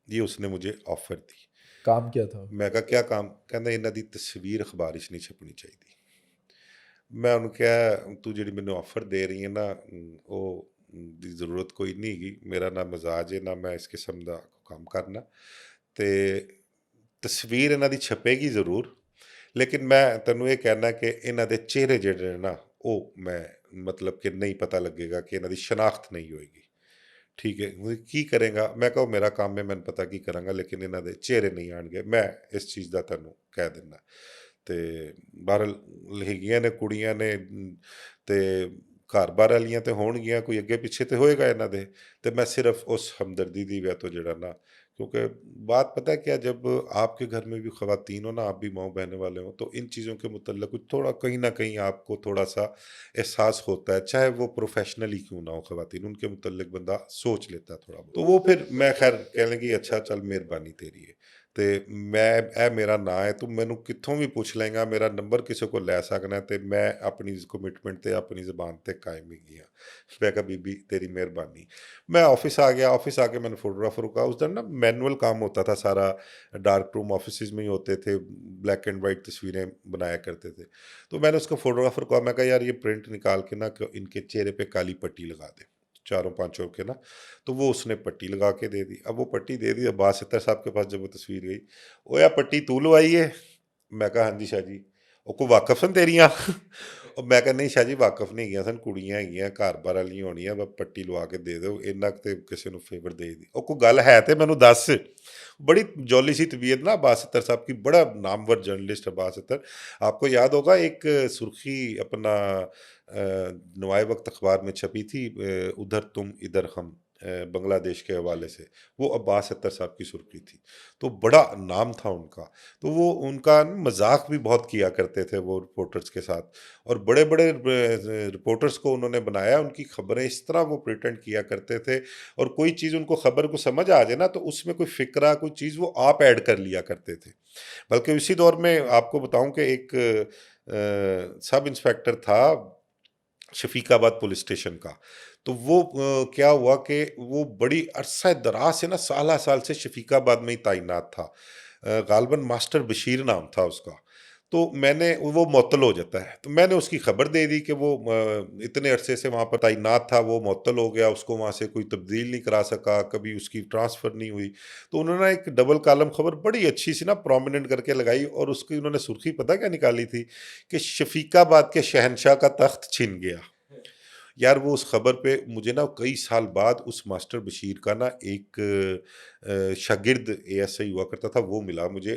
Speaker 1: ये उसने मुझे ऑफर दी।
Speaker 2: काम क्या था?
Speaker 1: मैं कहा क्या काम? कहंदा इन्हां दी तस्वीर अखबार च नहीं छपनी चाहिए। मैं उन्हें कहा तू जी मैंने ऑफर दे रही है ना, दी जरूरत कोई नहीं हैगी, मेरा ना मजाज है ना मैं इस किस्म का काम करना, ते तस्वीर इन्हां दी छपेगी जरूर, लेकिन मैं तेनों ये कहना कि इन्हां दे चेहरे जेह्ड़े ने ना, वो मैं मतलब कि नहीं पता लगेगा, कि इन्हां दी शनाख्त नहीं होएगी। ठीक है वो की करेगा? मैं कहा मेरा काम है, मैंने पता की करांगा, लेकिन इन्हां दे चेहरे नहीं आएंगे, मैं इस चीज़ का तेनों कह दिना। ते बहरहाल हैगियां ने कुड़ियां ने, ते घर बार वालियां तो होणगियां, कोई अगे पिछे तो होएगा इन्हां दे, ते मैं सिर्फ उस हमदर्दी दी वजह तो जेह्ड़ा ना, क्योंकि बात पता है क्या, जब आपके घर में भी खवातीन हो ना, आप भी माँ बहने वाले हो, तो इन चीज़ों के मुतल्लिक़ कुछ थोड़ा कहीं ना कहीं आपको थोड़ा सा एहसास होता है, चाहे वो प्रोफेशनली क्यों ना हो, खवातीन उनके मुतल्लिक़ बंदा सोच लेता है थोड़ा बहुत। तो वो फिर मैं खैर कह लगी अच्छा चल मेहरबानी तेरी है, ते मैं ए मेरा ना है, तू मैनू कित्थों भी पूछ लेंगा, मेरा नंबर किसी को लै सकना, ते मैं अपनी कमिटमेंट ते अपनी ज़बान ते कायम ही हाँ। मैं कहा बीबी तेरी मेहरबानी। मैं ऑफिस आ गया, ऑफिस आके मैंने फोटोग्राफर को कहा, उस दिन ना मैनुअल काम होता था सारा, डार्क रूम ऑफिस में ही होते थे, ब्लैक एंड वाइट तस्वीरें बनाया करते थे। तो मैंने उसको फोटोग्राफर को कहा, मैं कहा यार ये प्रिंट निकाल के ना इनके चेहरे पे काली पट्टी लगा दे, चारों पांचों के ना। तो वो उसने पट्टी लगा के दे दी। अब वो पट्टी दे दी, अब्बास सत्तर साहब के पास जब वो तस्वीर गई, ओ यार पट्टी तू लवाई है? मैं कहा हाँ जी शाह जी। ਉਹ ਕੋਈ ਵਾਕਫ ਸਨ ਤੇਰੀਆਂ? ਉਹ ਮੈਂ ਕਿਹਾ ਨਹੀਂ ਸ਼ਾਹ ਜੀ ਵਾਕਫ ਨਹੀਂ ਹੈਗੀਆਂ ਸਨ, ਕੁੜੀਆਂ ਹੈਗੀਆਂ ਘਰ ਬਾਰ ਵਾਲੀਆਂ ਹੋਣੀਆਂ, ਬਸ ਪੱਟੀ ਲਵਾ ਕੇ ਦੇ ਦਿਓ, ਇੰਨਾ ਕੁ ਤੇ ਕਿਸੇ ਨੂੰ ਫੇਵਰ ਦੇ ਦੀ। ਉਹ ਕੋਈ ਗੱਲ ਹੈ ਤੇ ਮੈਨੂੰ ਦੱਸ। बड़ी जौली सी तबीयत ना अब्बास सत्तर साहब की, बड़ा नामवर जर्नलिस्ट अब्बास सत्तर। आपको याद होगा एक सुर्खी अपना नवाए वक्त अखबार में छपी थी, उधर तुम इधर हम, बांग्लादेश के हवाले से, वो अब्बास सत्तर साहब की सुर्खी थी। तो बड़ा नाम था उनका। तो वो उनका मजाक भी बहुत किया करते थे वो रिपोर्टर्स के साथ, और बड़े बड़े रिपोर्टर्स को उन्होंने बनाया, उनकी खबरें इस तरह वो प्रिटेंड किया करते थे, और कोई चीज़ उनको खबर को समझ आ जाए ना, तो उसमें कोई फ़िक्रा कोई चीज़ वो आप ऐड कर लिया करते थे। बल्कि इसी दौर में आपको बताऊं कि एक सब इंस्पेक्टर था, शफीकाबाद पुलिस स्टेशन का। तो वो क्या हुआ कि वो बड़ी अरसा दराज से ना साल साल से शफीकाबाद में ही तैनात था। गालबन मास्टर बशीर नाम था उसका। तो मैंने वो मुअत्तल हो जाता है, तो मैंने उसकी खबर दे दी कि वो इतने अरसे से वहाँ पर तैनात था, वो मुअत्तल हो गया, उसको वहाँ से कोई तब्दील नहीं करा सका, कभी उसकी ट्रांसफ़र नहीं हुई। तो उन्होंने एक डबल कॉलम खबर बड़ी अच्छी सी ना प्रोमिनेंट करके लगाई, और उसकी उन्होंने सुर्खी पता क्या निकाली थी कि शफीकाबाद के शहंशाह का तख्त छिन गया। यार वो उस खबर पे मुझे ना कई साल बाद उस मास्टर बशीर का ना एक शागिर्द एएसआई हुआ करता था, वो मिला मुझे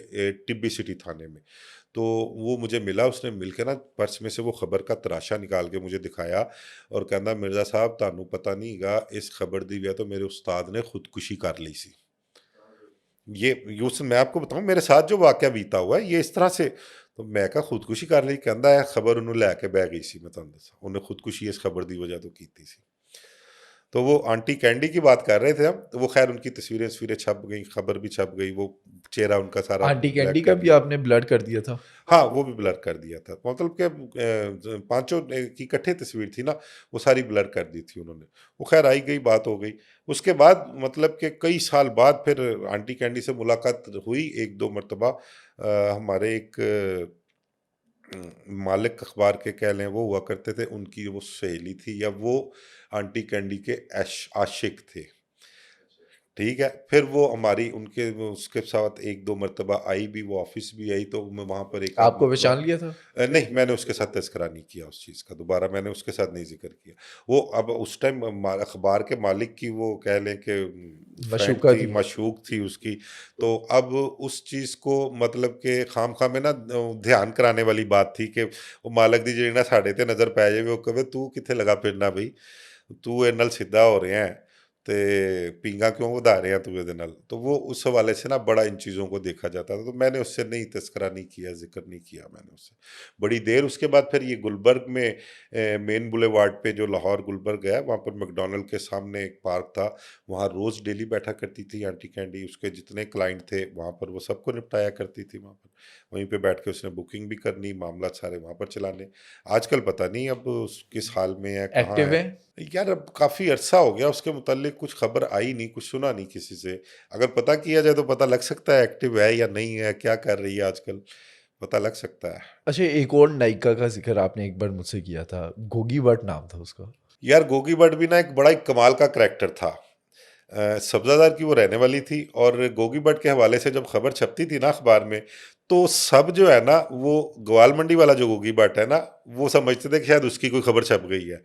Speaker 1: टिब्बी सिटी थाने में। तो वो मुझे मिला, उसने मिल के ना पर्स में से वो खबर का तराशा निकाल के मुझे दिखाया और कहना, मिर्ज़ा साहब तानू पता नहीं गा, इस खबर दी गया तो मेरे उस्ताद ने खुदकुशी कर ली सी। ये उस मैं आपको बताऊँ मेरे साथ जो वाक़या बीता हुआ है, ये इस तरह से। तो मैं कहा खुदकुशी कर ली, कहंदा है खबर उन्होंने लैके बह गई सी, मैं तुहानू दसां। उन्हें खुदकुशी इस खबर दी वजह तो कीती सी। तो वो आंटी कैंडी की बात कर रहे थे हम, तो वो ख़ैर उनकी तस्वीरें-वस्वीरें छप गई, खबर भी छप गई, वो चेहरा उनका सारा
Speaker 2: आंटी कैंडी
Speaker 1: ब्लैक
Speaker 2: का
Speaker 1: कर
Speaker 2: भी
Speaker 1: दिया।
Speaker 2: आपने ब्लड कर दिया था?
Speaker 1: हाँ, वो भी ब्लर कर दिया था। मतलब कि पाँचों की इकट्ठे तस्वीर थी ना, वो सारी ब्लर कर दी थी उन्होंने। वो ख़ैर आई गई, बात हो गई। उसके बाद मतलब कि कई साल बाद फिर आंटी कैंडी से मुलाकात हुई 1-2 मर्तबा। हमारे एक मालिक अखबार के कह लें वो हुआ करते थे, उनकी वो सहेली थी, या वो आंटी कैंडी के आशिक थे। ठीक है, फिर वो हमारी उनके वो उसके साथ 1-2 मर्तबा आई भी, वो ऑफ़िस भी आई, तो मैं वहाँ पर 1 आध
Speaker 2: आपको
Speaker 1: मर्तबा
Speaker 2: पहचान लिया था?
Speaker 1: नहीं, मैंने उसके साथ तज़किरा नहीं किया उस चीज़ का, दोबारा मैंने उसके साथ नहीं ज़िक्र किया। वो अब उस टाइम अखबार के मालिक की वो कह लें कि फ्रेंड
Speaker 2: मशूक़ा
Speaker 1: थी,
Speaker 2: थी।
Speaker 1: माशूक थी उसकी। तो अब उस चीज़ को मतलब कि खाम-खा में ना ध्यान कराने वाली बात थी कि वो मालक दी ਜਿਹੜੀ ਨਾ ਸਾਡੇ ਤੇ ਨਜ਼ਰ ਪੈ ਜਾਵੇ, ਉਹ ਕਹੇ ਤੂੰ ਕਿੱਥੇ ਲਗਾ ਫਿਰਨਾ ਬਈ, ਤੂੰ ਇਹਦੇ ਨਾਲ ਸਿੱਧਾ ਹੋ ਰਿਹਾ ਹੈ ਤੇ पींगा क्यों ਵਧਾ ਰਿਹਾ तू ਇਹਦੇ ਨਾਲ। तो वो उस हवाले से ना बड़ा इन चीज़ों को देखा जाता था, तो मैंने उससे नहीं तज़किरा नहीं किया, ज़िक्र नहीं किया मैंने उससे। बड़ी देर उसके बाद फिर ये गुलबर्ग में मेन बुलेवार्ड पे जो लाहौर गुलबर्ग है, वहाँ पर मैकडॉनल्ड के सामने एक पार्क था, वहाँ रोज़ डेली बैठा करती थी आंटी कैंडी, उसके जितने क्लाइंट थे वहाँ पर वो सबको निपटाया करती थी वहाँ पर। वहीं पे बैठ के उसने बुकिंग भी करनी, मामला सारे वहाँ पर चलाने। आजकल पता नहीं अब उस किस हाल में है, कहाँ
Speaker 2: एक्टिव
Speaker 1: है?
Speaker 2: हैं?
Speaker 1: यार अब काफ़ी अरसा हो गया, उसके मुताल्लिक कुछ खबर आई नहीं, कुछ सुना नहीं किसी से। अगर पता किया जाए तो पता लग सकता है एक्टिव है या नहीं है, क्या कर रही है आजकल, पता लग सकता है।
Speaker 2: अच्छा, एक और नायिका का ज़िक्र आपने एक बार मुझसे किया था, गोगी भट्ट नाम था उसका।
Speaker 1: यार गोगी भट्ट भी ना एक बड़ा ही कमाल का करैक्टर था। सब्ज़ादार की वो रहने वाली थी, और गोगी भट्ट के हवाले से जब खबर छपती थी ना अखबार में, तो सब जो है ना, वो ग्वाल मंडी वाला जो गोगी भट्ट है ना, वो समझते थे कि शायद उसकी कोई खबर छप गई है।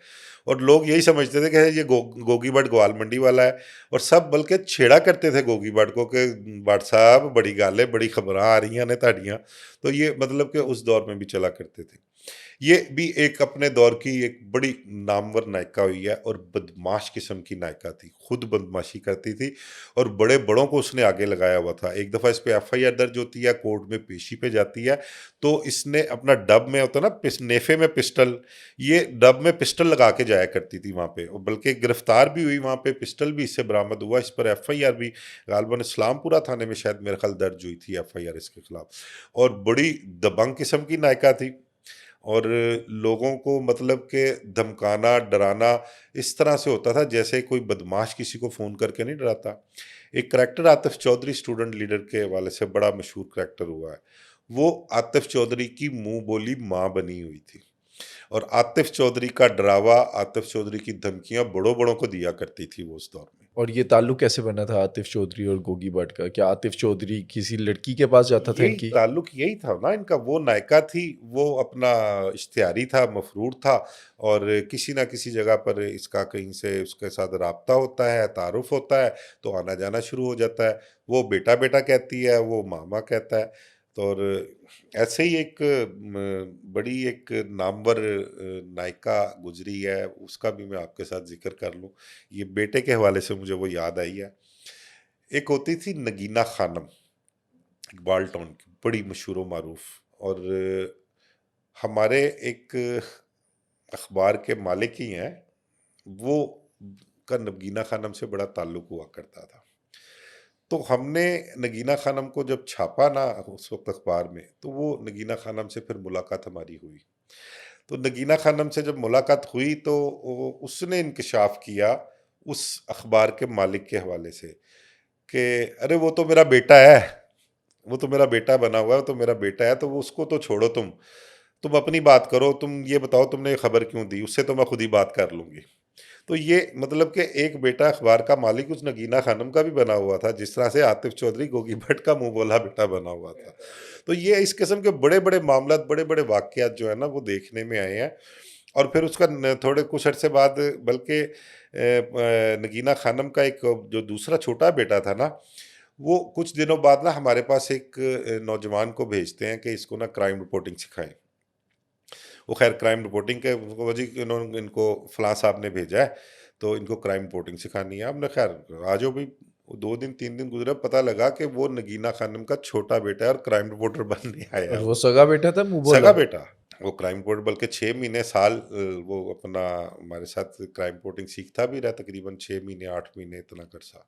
Speaker 1: और लोग यही समझते थे कि ये गोगी भट्ट ग्वाल मंडी वाला है। और सब बल्कि छेड़ा करते थे गोगी भट्ट को कि भट्ट साहब बड़ी गल है, बड़ी खबरां आ रही ने ਤੁਹਾਡੀਆਂ। तो ये मतलब कि उस दौर में भी चला करते थे। ये भी एक अपने दौर की एक बड़ी नामवर नायिका हुई है, और बदमाश किस्म की नायिका थी, खुद बदमाशी करती थी और बड़े बड़ों को उसने आगे लगाया हुआ था। एक दफ़ा इस पे एफआईआर दर्ज होती है, कोर्ट में पेशी पे जाती है, तो इसने अपना डब में होता है ना नेफे में पिस्टल, ये डब में पिस्टल लगा के जाया करती थी वहाँ पे, और बल्कि गिरफ्तार भी हुई वहाँ पे, पिस्टल भी इससे बरामद हुआ, इस पर एफआईआर भी गालबन इस्लामपुरा थाने में शायद मेरे ख्याल दर्ज हुई थी एफआईआर इसके खिलाफ। और बड़ी दबंग किस्म की नायिका थी, और लोगों को मतलब कि धमकाना, डराना इस तरह से होता था जैसे कोई बदमाश किसी को फ़ोन करके नहीं डराता। एक character Atif Chaudhary student leader के हवाले से बड़ा मशहूर करैक्टर हुआ है। वो आतिफ़ चौधरी की मुँह बोली माँ बनी हुई थी, और आतिफ़ चौधरी का डरावा, आतिफ़ चौधरी की धमकियाँ बड़ों-बड़ों को दिया करती थी वो उस दौर में।
Speaker 2: और ये ताल्लुक कैसे बना था आतिफ़ चौधरी और गोगी भट्ट का? क्या आतिफ़ चौधरी किसी लड़की के पास जाता था
Speaker 1: यही
Speaker 2: इनकी?
Speaker 1: ताल्लुक यही था ना इनका, वो नायिका थी, वो अपना इश्तिहारी था, मफ़रूर था, और किसी न किसी जगह पर इसका कहीं से उसके साथ राब्ता होता है, तारुफ़ होता है, तो आना-जाना शुरू हो जाता है। वो बेटा-बेटा कहती है, वो मामा कहता है। तो और ऐसे ही एक बड़ी एक नामवर नायिका गुज़री है, उसका भी मैं आपके साथ ज़िक्र कर लूँ। ये बेटे के हवाले से मुझे वो याद आई है। एक होती थी नगीना ख़ानम, इकबाल टाउन की, बड़ी मशहूर व मारूफ, और हमारे एक अखबार के मालिक ही हैं, वो का नगीना खानम से बड़ा ताल्लुक हुआ करता था। तो हमने नगीना खानम को जब छापा ना उस वक्त अखबार में, तो वो नगीना खानम से फिर मुलाकात हमारी हुई। तो नगीना खानम से जब मुलाकात हुई तो उसने इंकशाफ किया उस अखबार के मालिक के हवाले से कि अरे वो तो मेरा बेटा है, वो तो मेरा बेटा बना हुआ है, वो तो मेरा बेटा है, तो वो उसको तो छोड़ो, तुम अपनी बात करो, तुम ये बताओ तुमने ये खबर क्यों दी, उससे तो मैं खुद ही बात कर लूंगी। तो ये मतलब कि एक बेटा अखबार का मालिक उस नगीना खानम का भी बना हुआ था, जिस तरह से आतिफ चौधरी गोगी भट्ट का मुंह बोला बेटा बना हुआ था। तो ये इस किस्म के बड़े बड़े मामला, बड़े बड़े वाकयात जो है ना वो देखने में आए हैं। और फिर उसका थोड़े कुछ अर्से बाद, बल्कि नगीना खानम का एक जो दूसरा छोटा बेटा था ना, वो कुछ दिनों बाद ना हमारे पास एक नौजवान को भेजते हैं कि इसको ना क्राइम रिपोर्टिंग सिखाएं। वो खैर क्राइम रिपोर्टिंग के वो जी इन्होंने इनको फलां साहब ने भेजा है, तो इनको क्राइम रिपोर्टिंग सिखानी है। हमने खैर आज भी 2 दिन 3 दिन गुजरे, पता लगा कि वो नगीना खानम का छोटा बेटा है और क्राइम रिपोर्टर बनने आया
Speaker 2: और
Speaker 1: है
Speaker 2: वो
Speaker 1: वो।
Speaker 2: सगा बेटा था, मुंह
Speaker 1: सगा
Speaker 2: बोला।
Speaker 1: बेटा, वो क्राइम रिपोर्टर, बल्कि 6 महीने साल वो अपना हमारे साथ क्राइम रिपोर्टिंग सीखता भी रहा, तकरीबन 6 महीने 8 महीने इतना करसा।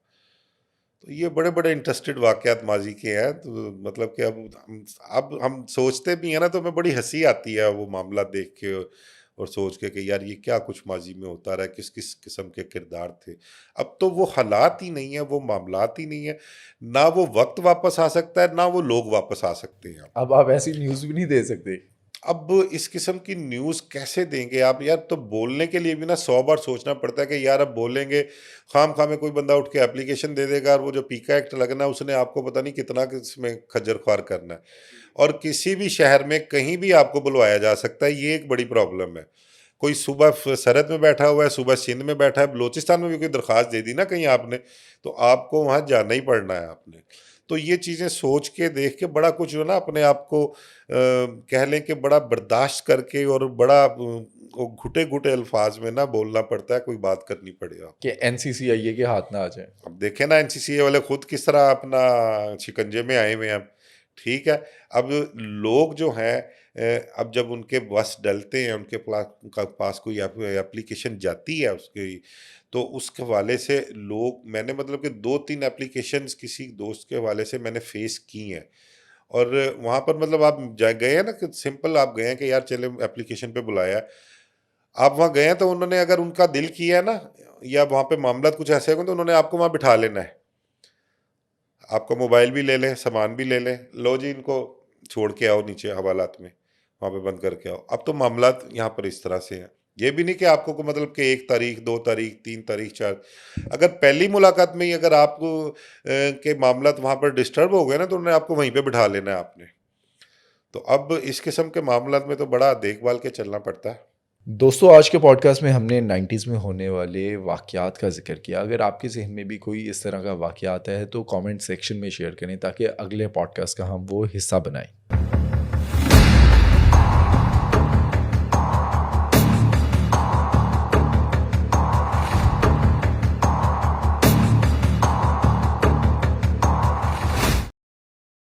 Speaker 1: तो ये बड़े बड़े इंटरेस्टेड वाकयात माजी के हैं। तो मतलब कि अब हम सोचते भी हैं ना, तो हमें बड़ी हंसी आती है वो मामला देख के और सोच के कि यार ये क्या कुछ माजी में होता रहा है, किस किस किस्म के किरदार थे। अब तो वो हालात ही नहीं है, वो मामलात ही नहीं है, ना वो वक्त वापस आ सकता है, ना वो लोग वापस आ सकते हैं।
Speaker 2: अब आप ऐसी न्यूज़ भी नहीं दे सकते।
Speaker 1: अब इस किस्म की न्यूज़ कैसे देंगे आप यार? तो बोलने के लिए भी ना 100 बार सोचना पड़ता है कि यार अब बोलेंगे, खाम-खा में कोई बंदा उठ के एप्लीकेशन दे देगा, और वो जो पीका एक्ट लगना है उसने आपको पता नहीं कितना इसमें खज्जर ख्वार करना है। और किसी भी शहर में कहीं भी आपको बुलवाया जा सकता है, ये एक बड़ी प्रॉब्लम है। कोई सुबह सरहद में बैठा हुआ है, सुबह सिंध में बैठा है, बलोचिस्तान में भी कोई दरख्वास्त दे दी ना कहीं आपने, तो आपको वहाँ जाना ही पड़ना है आपने। तो ये चीज़ें सोच के देख के बड़ा कुछ जो ना अपने आप को कह लें कि बड़ा बर्दाश्त करके और बड़ा वो घुटे-घुटे अल्फाज में ना बोलना पड़ता है, कोई बात करनी पड़े
Speaker 2: कि
Speaker 1: आपको।
Speaker 2: एनसीसीआईए के हाथ ना आ जाए।
Speaker 1: अब देखें ना एनसीसीए वाले खुद किस तरह अपना शिकंजे में आए हुए हैं अब। ठीक है, अब लोग जो हैं अब जब उनके बस डलते हैं, उनके पास कोई एप्लीकेशन जाती है उसकी, तो उसके हवाले से लोग, मैंने मतलब कि 2-3 एप्लीकेशंस किसी दोस्त के हवाले से मैंने फेस की हैं। और वहाँ पर मतलब आप गए हैं ना कि सिंपल आप गए हैं कि यार चले एप्लीकेशन पे बुलाया है। आप वहाँ गए हैं तो उन्होंने अगर उनका दिल किया है ना, या वहाँ पे मामला कुछ ऐसे होंगे, तो उन्होंने आपको वहाँ बिठा लेना है। आपका मोबाइल भी ले लें, सामान भी ले लें, लो जी इनको छोड़ के आओ नीचे हवालात में, वहाँ पे बंद करके आओ। अब तो मामलात यहाँ पर इस तरह से हैं। ये भी नहीं कि आपको को मतलब कि 1 तारीख, 2 तारीख, 3 तारीख, 4, अगर पहली मुलाकात में ही अगर आपको के मामलात वहाँ पर डिस्टर्ब हो गए ना, तो उन्होंने आपको वहीं पे बिठा लेना है आपने। तो अब इस किस्म के मामलात में तो बड़ा देखभाल के चलना पड़ता है।
Speaker 2: दोस्तों, आज के पॉडकास्ट में हमने 90s में होने वाले वाक़यात का ज़िक्र किया। अगर आपके ज़हन में भी कोई इस तरह का वाक़या आता है तो कमेंट सेक्शन में शेयर करें ताकि अगले पॉडकास्ट का हम वो हिस्सा बनाएं।